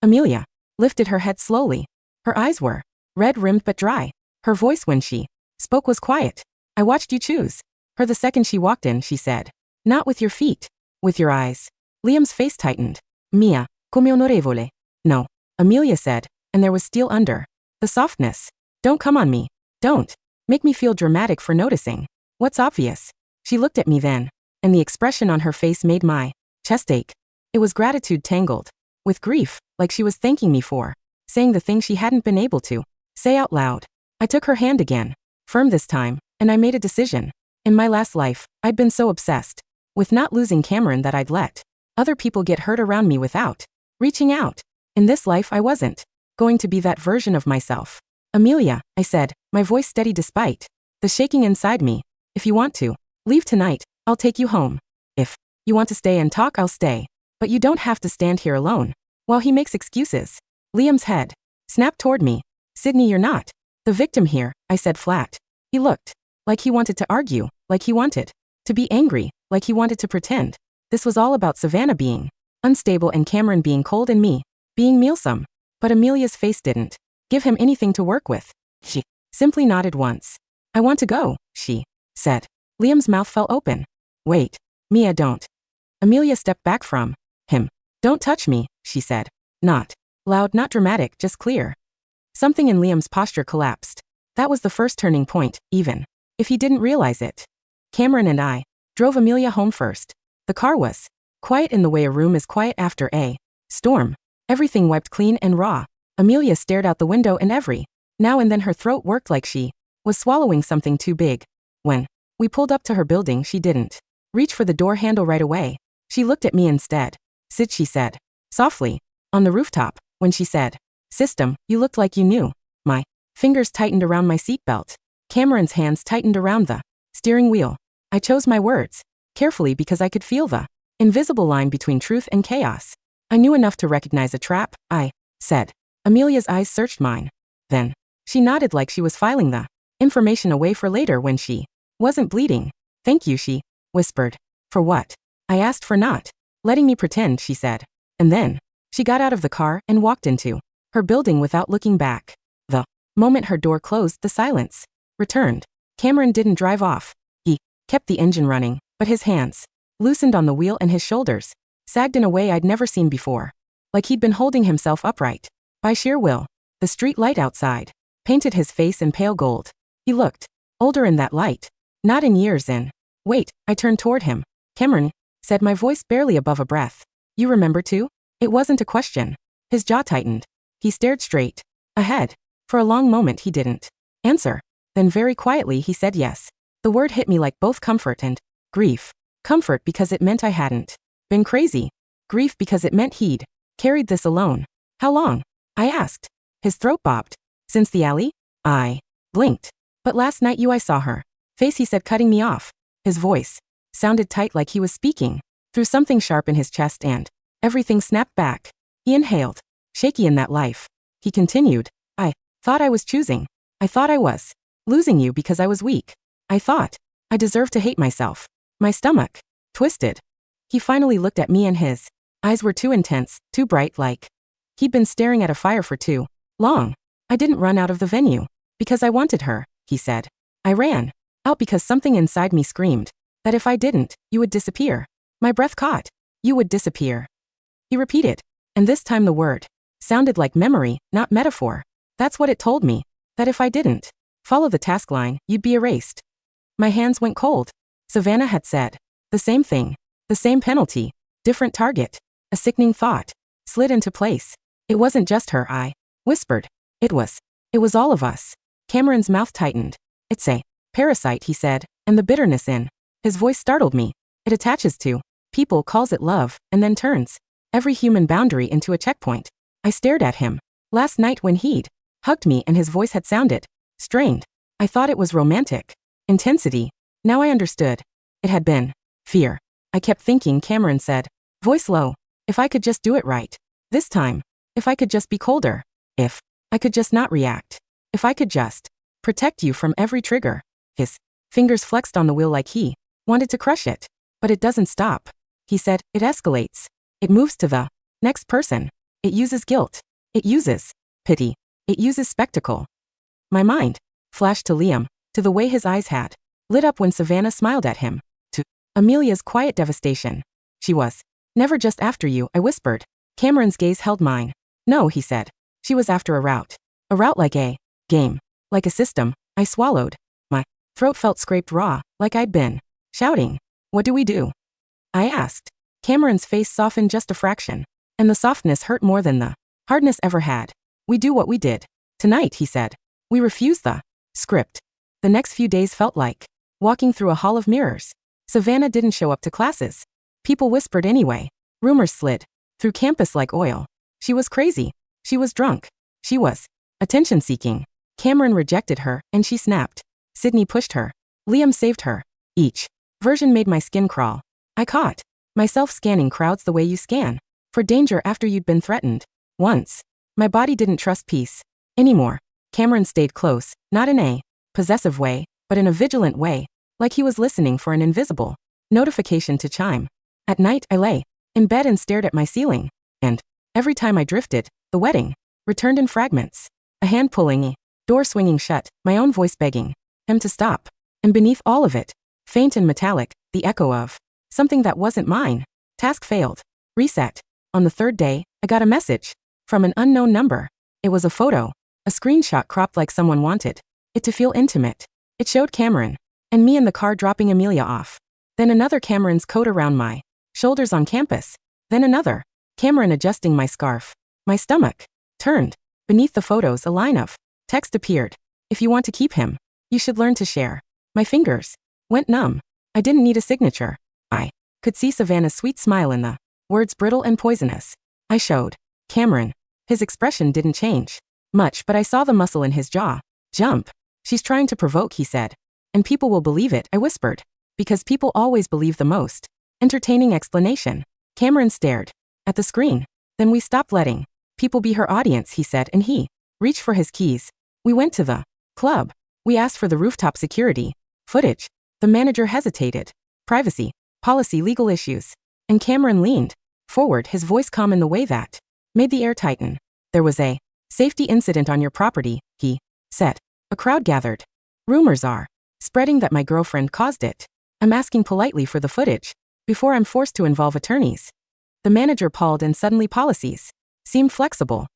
Amelia lifted her head slowly. Her eyes were red-rimmed but dry. Her voice when she spoke was quiet. I watched you choose her the second she walked in, she said. Not with your feet, with your eyes. Liam's face tightened. Mia, come onorevole. No, Amelia said, and there was steel under the softness. Don't come on me. Don't make me feel dramatic for noticing what's obvious. She looked at me then, and the expression on her face made my chest ache. It was gratitude tangled with grief, like she was thanking me for saying the thing she hadn't been able to say out loud. I took her hand again, firm this time, and I made a decision. In my last life, I'd been so obsessed with not losing Cameron that I'd let other people get hurt around me without reaching out. In this life, I wasn't going to be that version of myself. Amelia, I said, my voice steady despite the shaking inside me. If you want to leave tonight, I'll take you home. If you want to stay and talk, I'll stay. But you don't have to stand here alone while he makes excuses. Liam's head snapped toward me. Sydney, you're not the victim here, I said flat. He looked like he wanted to argue, like he wanted to be angry, like he wanted to pretend this was all about Savannah being unstable and Cameron being cold and me being mealsome. But Amelia's face didn't give him anything to work with. She simply nodded once. I want to go, she said. Liam's mouth fell open. Wait, Mia, don't. Amelia stepped back from him. Don't touch me, she said. Not loud, not dramatic, just clear. Something in Liam's posture collapsed. That was the first turning point, even if he didn't realize it. Cameron and I drove Amelia home first. The car was quiet in the way a room is quiet after a Storm. Everything wiped clean and raw. Amelia stared out the window and every now and then her throat worked like she was swallowing something too big. When we pulled up to her building, she didn't reach for the door handle right away. She looked at me instead. Sit, she said, softly, on the rooftop. When she said, system, you looked like you knew. My fingers tightened around my seatbelt. Cameron's hands tightened around the steering wheel. I chose my words carefully because I could feel the invisible line between truth and chaos. I knew enough to recognize a trap, I said. Amelia's eyes searched mine. Then she nodded like she was filing the information away for later when she wasn't bleeding. Thank you, she whispered. For what? I asked. For not letting me pretend, she said. And then she got out of the car and walked into her building without looking back. The moment her door closed, the silence returned. Cameron didn't drive off. He kept the engine running, but his hands loosened on the wheel and his shoulders sagged in a way I'd never seen before. Like he'd been holding himself upright by sheer will. The street light outside painted his face in pale gold. He looked older in that light. Not in years in. Wait, I turned toward him. Cameron, said, my voice barely above a breath. You remember too? It wasn't a question. His jaw tightened. He stared straight ahead. For a long moment he didn't answer. Then very quietly he said yes. The word hit me like both comfort and grief. Comfort because it meant I hadn't been crazy. Grief because it meant he'd carried this alone. How long? I asked. His throat bobbed. Since the alley? I blinked. But last night I saw her face, he said, cutting me off. His voice sounded tight like he was speaking through something sharp in his chest, and everything snapped back. He inhaled. Shaky in that life. He continued. I thought I was choosing. I thought I was losing you because I was weak. I thought I deserved to hate myself. My stomach twisted. He finally looked at me and his eyes were too intense, too bright, like he'd been staring at a fire for too long. I didn't run out of the venue because I wanted her, he said. I ran out because something inside me screamed that if I didn't, you would disappear. My breath caught. You would disappear. He repeated, and this time the word sounded like memory, not metaphor. That's what it told me, that if I didn't follow the task line, you'd be erased. My hands went cold. Savannah had said the same thing, the same penalty, different target. A sickening thought slid into place. It wasn't just her, I whispered. It was all of us. Cameron's mouth tightened. It's a parasite, he said, and the bitterness in his voice startled me. It attaches to people, calls it love, and then turns every human boundary into a checkpoint. I stared at him. Last night when he'd hugged me and his voice had sounded strained, I thought it was romantic intensity. Now I understood. It had been fear. I kept thinking, Cameron said, voice low, if I could just do it right. This time. If I could just be colder. If I could just not react. If I could just protect you from every trigger. His fingers flexed on the wheel like he wanted to crush it. But it doesn't stop. He said, it escalates. It moves to the next person. It uses guilt. It uses pity. It uses spectacle. My mind flashed to Liam, to the way his eyes had lit up when Savannah smiled at him, to Amelia's quiet devastation. She was never just after you, I whispered. Cameron's gaze held mine. No, he said. She was after a route. A route like a game. Like a system. I swallowed. My throat felt scraped raw, like I'd been shouting. What do we do? I asked. Cameron's face softened just a fraction, and the softness hurt more than the hardness ever had. We do what we did tonight, he said. We refuse the script. The next few days felt like walking through a hall of mirrors. Savannah didn't show up to classes. People whispered anyway. Rumors slid through campus like oil. She was crazy. She was drunk. She was attention-seeking. Cameron rejected her, and she snapped. Sydney pushed her. Liam saved her. Each version made my skin crawl. I caught myself scanning crowds the way you scan for danger after you'd been threatened once. My body didn't trust peace anymore. Cameron stayed close, not in a possessive way, but in a vigilant way, like he was listening for an invisible notification to chime. At night, I lay in bed and stared at my ceiling, and every time I drifted, the wedding returned in fragments. A hand pulling, a door swinging shut, my own voice begging him to stop. And beneath all of it, faint and metallic, the echo of something that wasn't mine. Task failed. Reset. On the third day, I got a message from an unknown number. It was a photo, a screenshot cropped like someone wanted it to feel intimate. It showed Cameron and me in the car dropping Amelia off. Then another, Cameron's coat around my shoulders on campus. Then another, Cameron adjusting my scarf. My stomach turned. Beneath the photos, a line of text appeared. If you want to keep him, you should learn to share. My fingers went numb. I didn't need a signature. I could see Savannah's sweet smile in the words brittle and poisonous. I showed Cameron. His expression didn't change much, but I saw the muscle in his jaw jump. She's trying to provoke, he said. And people will believe it, I whispered. Because people always believe the most entertaining explanation. Cameron stared at the screen. Then we stopped letting people be her audience, he said, and he reached for his keys. We went to the club. We asked for the rooftop security footage. The manager hesitated. Privacy, policy, legal issues. And Cameron leaned forward, his voice calm in the way that made the air tighten. There was a safety incident on your property, he said. A crowd gathered. Rumors are spreading that my girlfriend caused it. I'm asking politely for the footage before I'm forced to involve attorneys. The manager paused and suddenly policies seemed flexible.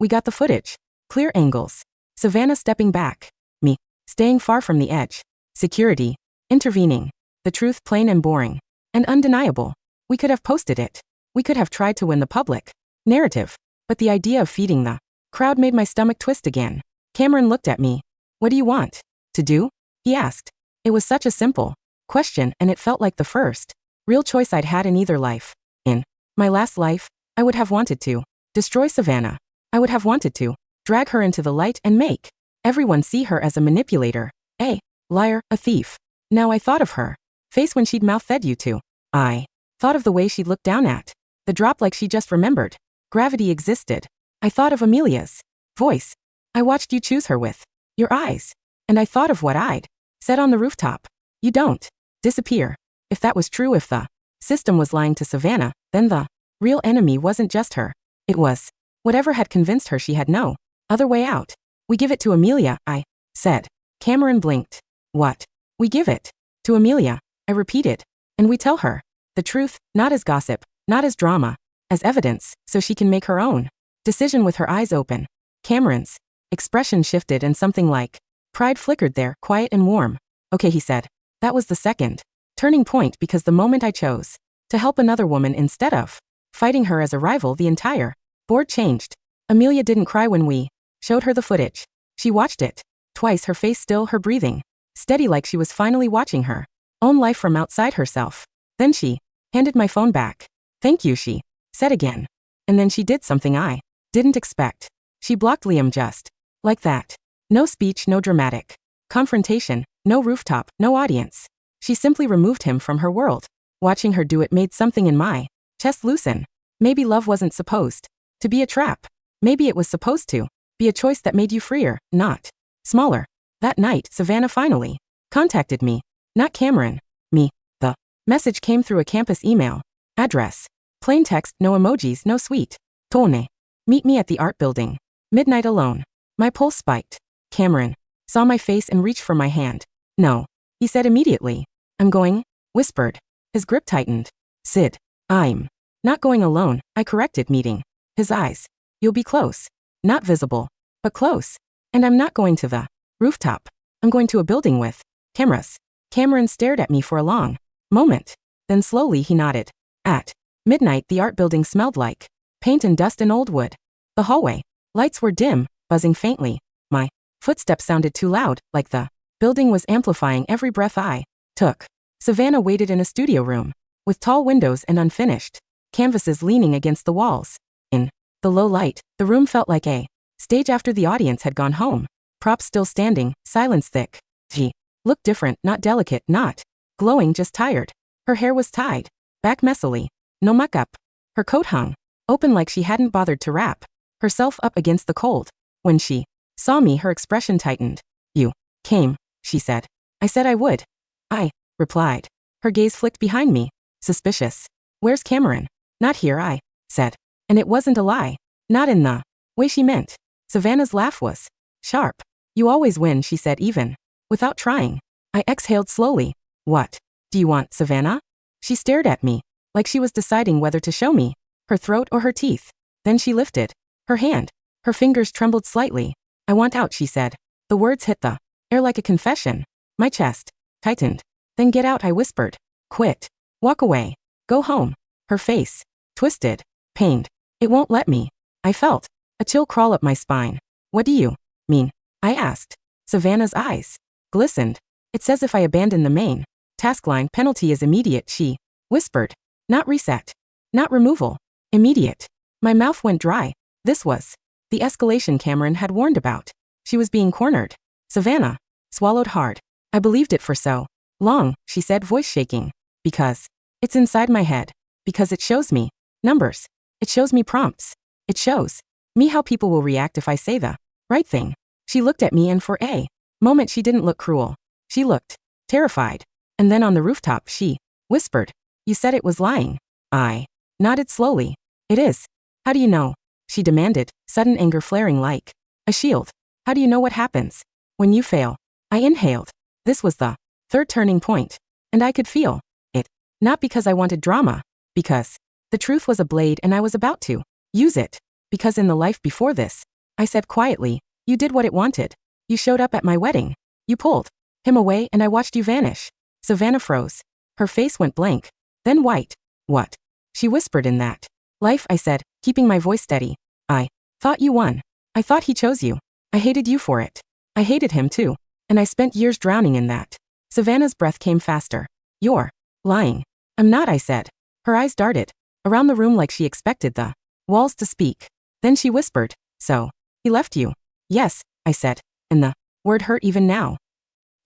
We got the footage. Clear angles. Savannah stepping back. Me staying far from the edge. Security intervening. The truth plain and boring. And undeniable. We could have posted it. We could have tried to win the public narrative. But the idea of feeding the crowd made my stomach twist again. Cameron looked at me. What do you want to do? He asked. It was such a simple question, and it felt like the first real choice I'd had in either life. In my last life, I would have wanted to destroy Savannah. I would have wanted to drag her into the light and make everyone see her as a manipulator, a liar, a thief. Now I thought of her face when she'd mouth-fed you two. I thought of the way she'd looked down at the drop like she just remembered gravity existed. I thought of Amelia's voice. I watched you choose her with your eyes. And I thought of what I'd said on the rooftop. You don't disappear. If that was true, if the system was lying to Savannah, then the real enemy wasn't just her. It was whatever had convinced her she had no other way out. We give it to Amelia, I said. Cameron blinked. What? We give it to Amelia, I repeated. And we tell her the truth, not as gossip, not as drama, as evidence, so she can make her own decision with her eyes open. Cameron's expression shifted and something like pride flickered there, quiet and warm. Okay, he said. That was the second turning point, because the moment I chose to help another woman instead of fighting her as a rival, the entire board changed. Amelia didn't cry when we showed her the footage. She watched it twice, her face still, her breathing steady, like she was finally watching her own life from outside herself. Then she handed my phone back. Thank you, she said again. And then she did something I didn't expect. She blocked Liam just like that. No speech, no dramatic confrontation, no rooftop, no audience. She simply removed him from her world. Watching her do it made something in my chest loosen. Maybe love wasn't supposed to be a trap. Maybe it was supposed to be a choice that made you freer, not smaller. That night, Savannah finally contacted me. Not Cameron. Me. The message came through a campus email address. Plain text, no emojis, no sweet tone. Meet me at the art building. Midnight alone. My pulse spiked. Cameron saw my face and reached for my hand. No, he said immediately. I'm going, whispered. His grip tightened. Sid, I'm not going alone, I corrected, meeting his eyes. You'll be close. Not visible, but close. And I'm not going to the rooftop. I'm going to a building with cameras. Cameron stared at me for a long moment. Then slowly he nodded. At midnight, the art building smelled like paint and dust and old wood. The hallway lights were dim, buzzing faintly. My footsteps sounded too loud, like the building was amplifying every breath I took. Savannah waited in a studio room, with tall windows and unfinished canvases leaning against the walls. In the low light, the room felt like a stage after the audience had gone home. Props still standing, silence thick. She looked different, not delicate, not glowing, just tired. Her hair was tied back messily. No makeup. Her coat hung open like she hadn't bothered to wrap herself up against the cold. When she saw me, her expression tightened. You came, she said. I said I would. I replied. Her gaze flicked behind me. Suspicious. Where's Cameron? Not here, I said. And it wasn't a lie. Not in the way she meant. Savannah's laugh was sharp. You always win, she said, even without trying. I exhaled slowly. What do you want, Savannah? She stared at me, like she was deciding whether to show me her throat or her teeth. Then she lifted her hand. Her fingers trembled slightly. I want out, she said. The words hit the air like a confession. My chest tightened. Then get out, I whispered. Quit. Walk away. Go home. Her face twisted. Pained. It won't let me. I felt a chill crawl up my spine. What do you mean? I asked. Savannah's eyes glistened. It says if I abandon the main task line, penalty is immediate, she whispered. Not reset. Not removal. Immediate. My mouth went dry. This was the escalation Cameron had warned about. She was being cornered. Savannah swallowed hard. I believed it for so long, she said, voice shaking. Because it's inside my head. Because it shows me numbers. It shows me prompts. It shows me how people will react if I say the right thing. She looked at me and for a moment she didn't look cruel. She looked terrified. And then on the rooftop she whispered, "You said it was lying." I nodded slowly. "It is." "How do you know?" she demanded, sudden anger flaring like a shield. "How do you know what happens when you fail?" I inhaled. This was the third turning point. And I could feel it. Not because I wanted drama. Because the truth was a blade and I was about to use it. Because in the life before this, I said quietly, you did what it wanted. You showed up at my wedding. You pulled him away and I watched you vanish. Savannah froze. Her face went blank. Then white. What? She whispered in that life, I said, keeping my voice steady. I thought you won. I thought he chose you. I hated you for it. I hated him too. And I spent years drowning in that. Savannah's breath came faster. You're lying. I'm not, I said. Her eyes darted around the room like she expected the walls to speak. Then she whispered, so he left you? Yes, I said, and the word hurt even now.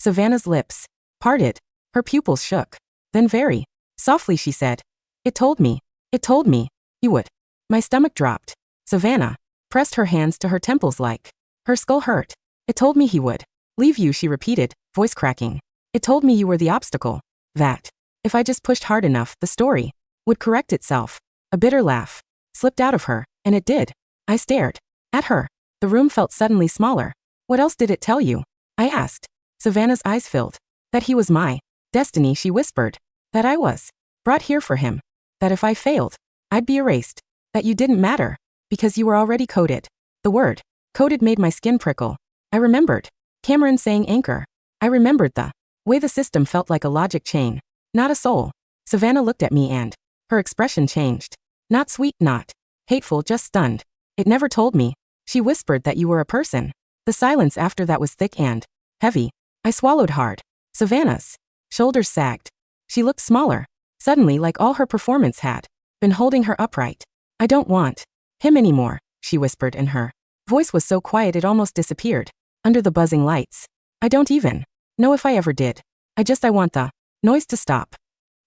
Savannah's lips parted. Her pupils shook. Then very softly she said, it told me you would. My stomach dropped. Savannah pressed her hands to her temples like her skull hurt. It told me he would leave you, she repeated, voice cracking. It told me you were the obstacle. That if I just pushed hard enough, the story would correct itself. A bitter laugh slipped out of her, and it did. I stared at her. The room felt suddenly smaller. What else did it tell you? I asked. Savannah's eyes filled. That he was my destiny, she whispered. That I was brought here for him. That if I failed, I'd be erased. That you didn't matter. Because you were already coded. The word coded made my skin prickle. I remembered Cameron saying anchor. I remembered the way the system felt like a logic chain. Not a soul. Savannah looked at me and her expression changed. Not sweet, not hateful, just stunned. It never told me. She whispered that you were a person. The silence after that was thick and heavy. I swallowed hard. Savannah's shoulders sagged. She looked smaller. Suddenly, like all her performance had been holding her upright. I don't want him anymore, she whispered, and her voice was so quiet it almost disappeared under the buzzing lights. I don't even know if I ever did. I want the noise to stop.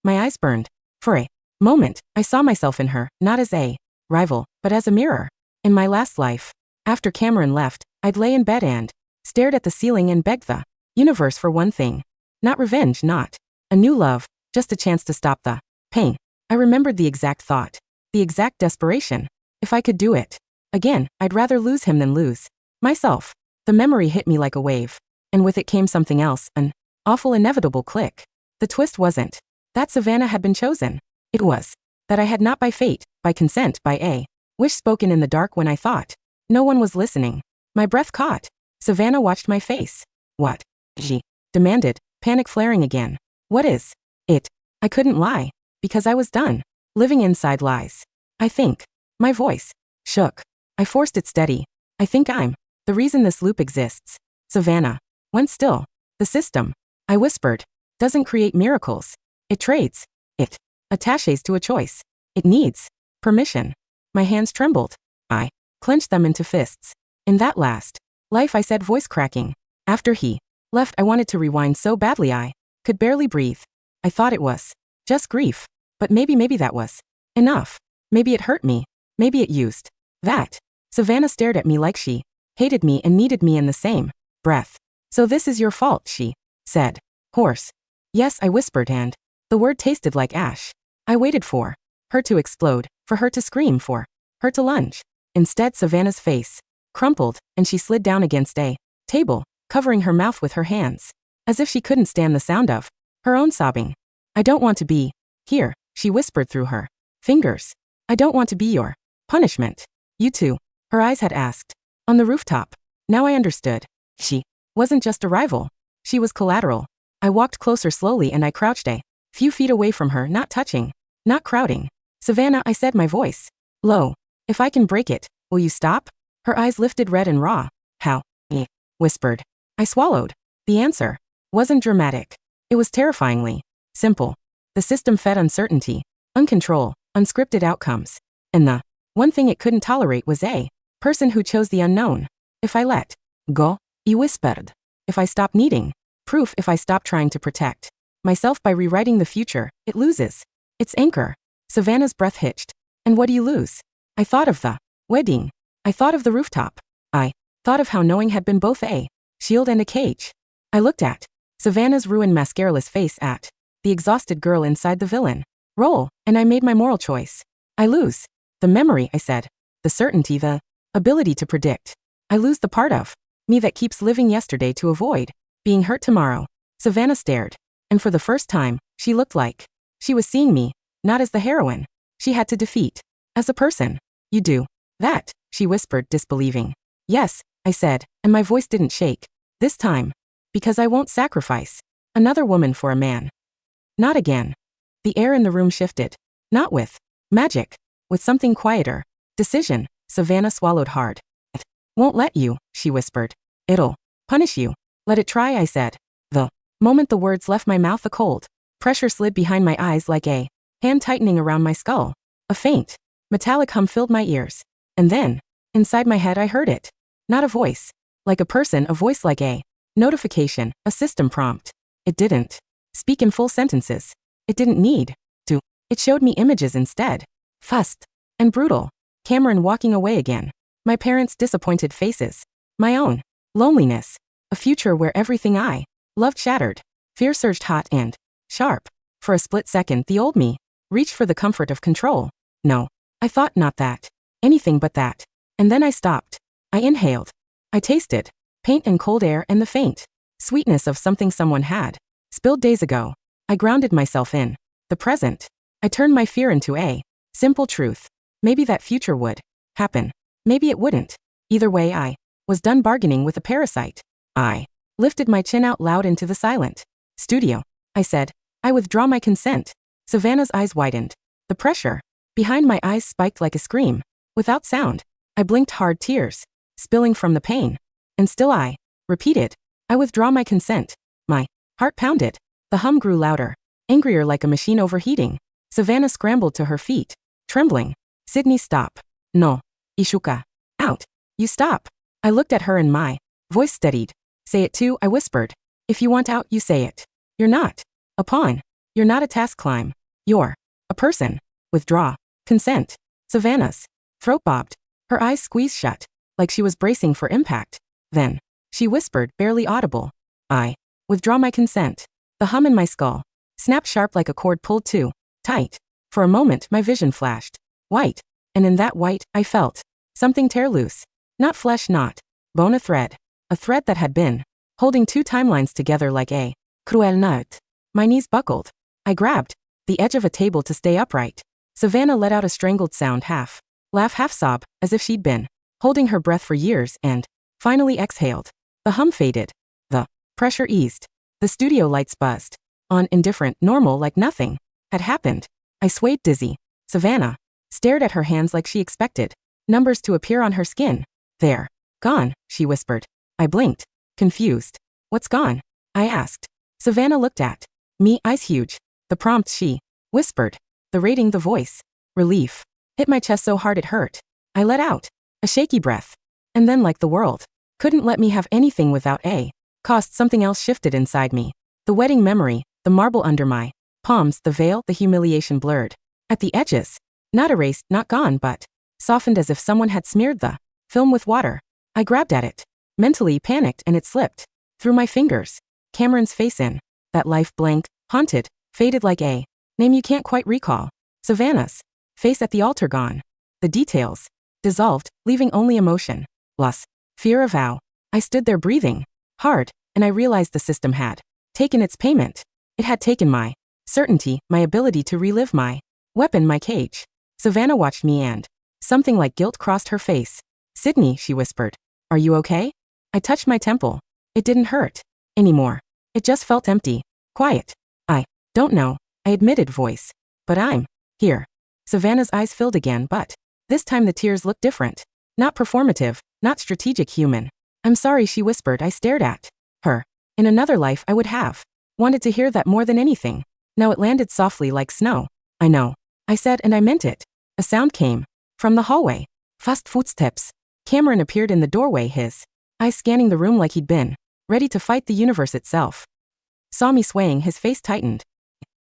My eyes burned. For a moment, I saw myself in her, not as a rival, but as a mirror. In my last life, after Cameron left, I'd lay in bed and stared at the ceiling and begged the universe for one thing. Not revenge, not a new love, just a chance to stop the pain. I remembered the exact thought, the exact desperation. If I could do it again, I'd rather lose him than lose myself. The memory hit me like a wave, and with it came something else, an awful inevitable click. The twist wasn't that Savannah had been chosen. It was that I had not by fate, by consent, by a wish spoken in the dark when I thought no one was listening. My breath caught. Savannah watched my face. What? She demanded, panic flaring again. What is it? I couldn't lie, because I was done living inside lies. I think my voice shook. I forced it steady. I think I'm the reason this loop exists. Savannah went still. The system, I whispered, doesn't create miracles. It trades. It attaches to a choice. It needs permission. My hands trembled. I clenched them into fists. In that last life, I said, voice cracking. After he left, I wanted to rewind so badly I could barely breathe. I thought it was just grief. But maybe that was enough. Maybe it hurt me. Maybe it used that. Savannah stared at me like she hated me and needed me in the same breath. So this is your fault, she said. Hoarse. Yes, I whispered, and the word tasted like ash. I waited for her to explode, for her to scream, for her to lunge. Instead, Savannah's face crumpled, and she slid down against a table, covering her mouth with her hands, as if she couldn't stand the sound of her own sobbing. I don't want to be here, she whispered through her fingers. I don't want to be your punishment. You too, her eyes had asked. On the rooftop. Now I understood. She wasn't just a rival. She was collateral. I walked closer slowly and I crouched a few feet away from her, not touching, not crowding. Savannah, I said, my voice Low. If I can break it, will you stop? Her eyes lifted red and raw. How? Whispered. I swallowed. The answer wasn't dramatic. It was terrifyingly simple. The system fed uncertainty, uncontrol, unscripted outcomes. And the one thing it couldn't tolerate was a person who chose the unknown. If I let go, he whispered. If I stop needing proof, if I stop trying to protect myself by rewriting the future, it loses its anchor. Savannah's breath hitched. And what do you lose? I thought of the wedding. I thought of the rooftop. I thought of how knowing had been both a shield and a cage. I looked at Savannah's ruined mascaraless face, at the exhausted girl inside the villain role, and I made my moral choice. I lose the memory, I said. The certainty, the ability to predict. I lose the part of me that keeps living yesterday to avoid being hurt tomorrow. Savannah stared, and for the first time, she looked like she was seeing me, not as the heroine she had to defeat, as a person. You do that, she whispered, disbelieving. Yes, I said, and my voice didn't shake. This time. Because I won't sacrifice another woman for a man. Not again. The air in the room shifted. Not with magic. With something quieter. Decision. Savannah swallowed hard. It won't let you, she whispered. It'll punish you. Let it try, I said. The moment the words left my mouth, a cold pressure slid behind my eyes like a hand tightening around my skull. A faint, metallic hum filled my ears. And then, inside my head, I heard it. Not a voice. Like a person, a voice like a notification, a system prompt. It didn't speak in full sentences. It didn't need to. It showed me images instead. Fast and brutal. Cameron walking away again. My parents' disappointed faces. My own loneliness. A future where everything I loved shattered. Fear surged hot and sharp. For a split second, the old me reached for the comfort of control. No, I thought not that. Anything but that. And then I stopped. I inhaled. I tasted paint and cold air and the faint sweetness of something someone had spilled days ago. I grounded myself in the present. I turned my fear into a simple truth. Maybe that future would happen. Maybe it wouldn't. Either way, I was done bargaining with a parasite. I lifted my chin out loud into the silent studio. I said, I withdraw my consent. Savannah's eyes widened. The pressure behind my eyes spiked like a scream. Without sound, I blinked hard, tears spilling from the pain. And still I repeated, I withdraw my consent. My heart pounded. The hum grew louder, angrier, like a machine overheating. Savannah scrambled to her feet, trembling. Sydney, stop. No. Ishuka. Out. You stop. I looked at her and my voice steadied. Say it too, I whispered. If you want out, you say it. You're not a pawn. You're not a task climb. You're a person. Withdraw. Consent. Savannah's throat bobbed. Her eyes squeezed shut, like she was bracing for impact. Then, she whispered, barely audible. I withdraw my consent. The hum in my skull snapped sharp like a cord pulled too tight. For a moment, my vision flashed white, and in that white, I felt something tear loose. Not flesh, not bone, a thread that had been holding two timelines together like a cruel knot. My knees buckled. I grabbed the edge of a table to stay upright. Savannah let out a strangled sound, half laugh, half sob, as if she'd been holding her breath for years, and finally exhaled. The hum faded. The pressure eased. The studio lights buzzed on, indifferent, normal, like nothing had happened. I swayed dizzy. Savannah stared at her hands like she expected numbers to appear on her skin. They're gone, she whispered. I blinked, confused. What's gone? I asked. Savannah looked at me, eyes huge. The prompt, she whispered. The rating, the voice. Relief hit my chest so hard it hurt. I let out a shaky breath. And then, like the world couldn't let me have anything without a cost, something else shifted inside me. The wedding memory, the marble under my palms, the veil, the humiliation blurred at the edges. Not erased, not gone, but softened as if someone had smeared the film with water. I grabbed at it, mentally panicked, and it slipped through my fingers. Cameron's face in that life, blank, haunted, faded like a name you can't quite recall. Savannah's face at the altar, gone. The details dissolved, leaving only emotion, loss, fear, a vow. I stood there breathing hard, and I realized the system had taken its payment. It had taken my certainty, my ability to relive, my weapon, my cage. Savannah watched me, and something like guilt crossed her face. Sydney, she whispered. Are you okay? I touched my temple. It didn't hurt anymore. It just felt empty, quiet. I don't know, I admitted, voice. But I'm here. Savannah's eyes filled again, but This time the tears looked different. Not performative, not strategic human. I'm sorry, she whispered. I stared at her. In another life I would have wanted to hear that more than anything. Now it landed softly like snow. I know, I said, and I meant it. A sound came from the hallway. Fast footsteps. Cameron appeared in the doorway, his eyes scanning the room like he'd been ready to fight the universe itself. Saw me swaying, his face tightened.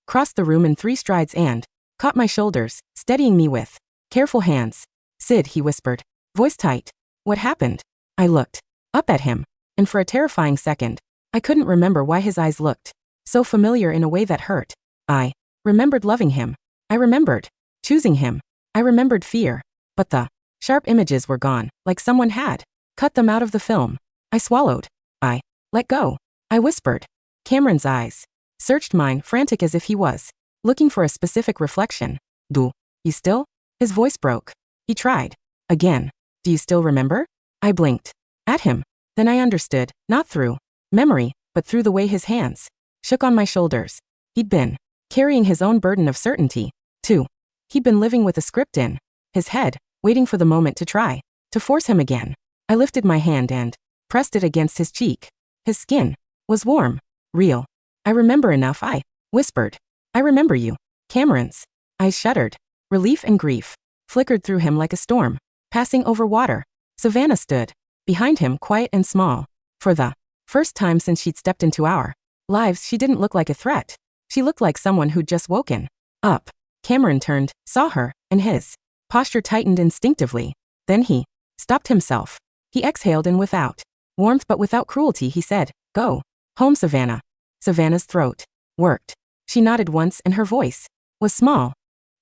Crossed the room in 3 strides and caught my shoulders, steadying me with careful hands. Sid, he whispered, voice tight. What happened? I looked up at him, and for a terrifying second, I couldn't remember why his eyes looked so familiar in a way that hurt. I remembered loving him. I remembered choosing him. I remembered fear. But the sharp images were gone, like someone had cut them out of the film. I swallowed. I let go. I whispered. Cameron's eyes searched mine, frantic as if he was looking for a specific reflection. Do you still? His voice broke. He tried again. Do you still remember? I blinked at him. Then I understood, not through memory, but through the way his hands shook on my shoulders. He'd been carrying his own burden of certainty, too. He'd been living with a script in his head, waiting for the moment to try to force him again. I lifted my hand and pressed it against his cheek. His skin was warm, real. I remember enough, I whispered. I remember you. Cameron's eyes shuddered. Relief and grief flickered through him like a storm passing over water. Savannah stood behind him, quiet and small. For the first time since she'd stepped into our lives, she didn't look like a threat. She looked like someone who'd just woken up. Cameron turned, saw her, and his posture tightened instinctively. Then he stopped himself. He exhaled, and without warmth but without cruelty, he said, "Go home, Savannah." Savannah's throat worked. She nodded once, and her voice was small.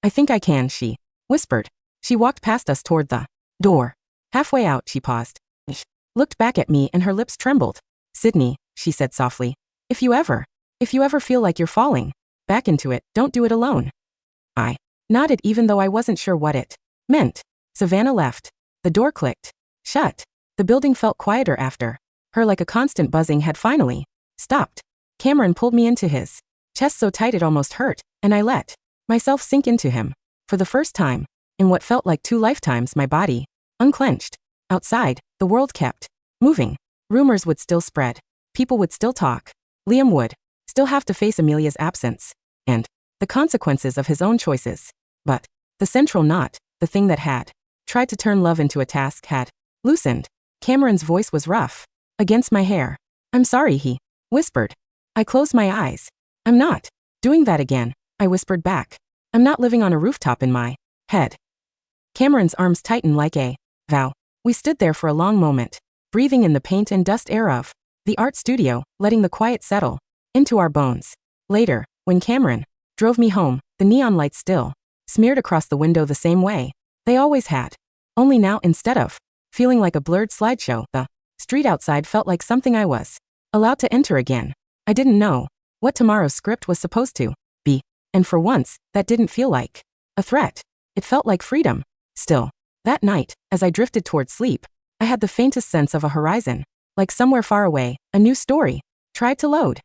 "I think I can," she whispered. She walked past us toward the door. Halfway out, she paused, looked back at me, and her lips trembled. "Sydney," she said softly, if you ever feel like you're falling back into it, don't do it alone." I nodded, even though I wasn't sure what it meant. Savannah left. The door clicked shut. The building felt quieter after her, like a constant buzzing had finally stopped. Cameron pulled me into his chest so tight it almost hurt, and I let myself sink into him. For the first time in what felt like 2 lifetimes, my body unclenched. Outside, the world kept moving. Rumors would still spread. People would still talk. Liam would still have to face Amelia's absence and the consequences of his own choices. But the central knot, the thing that had tried to turn love into a task, had loosened. Cameron's voice was rough against my hair. "I'm sorry," he whispered. I closed my eyes. "I'm not doing that again," I whispered back. "I'm not living on a rooftop in my head." Cameron's arms tightened like a vow. We stood there for a long moment, breathing in the paint and dust air of the art studio, letting the quiet settle into our bones. Later, when Cameron drove me home, the neon lights still smeared across the window the same way they always had. Only now, instead of feeling like a blurred slideshow, the street outside felt like something I was allowed to enter again. I didn't know what tomorrow's script was supposed to be, and for once, that didn't feel like a threat. It felt like freedom. Still, that night, as I drifted toward sleep, I had the faintest sense of a horizon, like somewhere far away, a new story tried to load.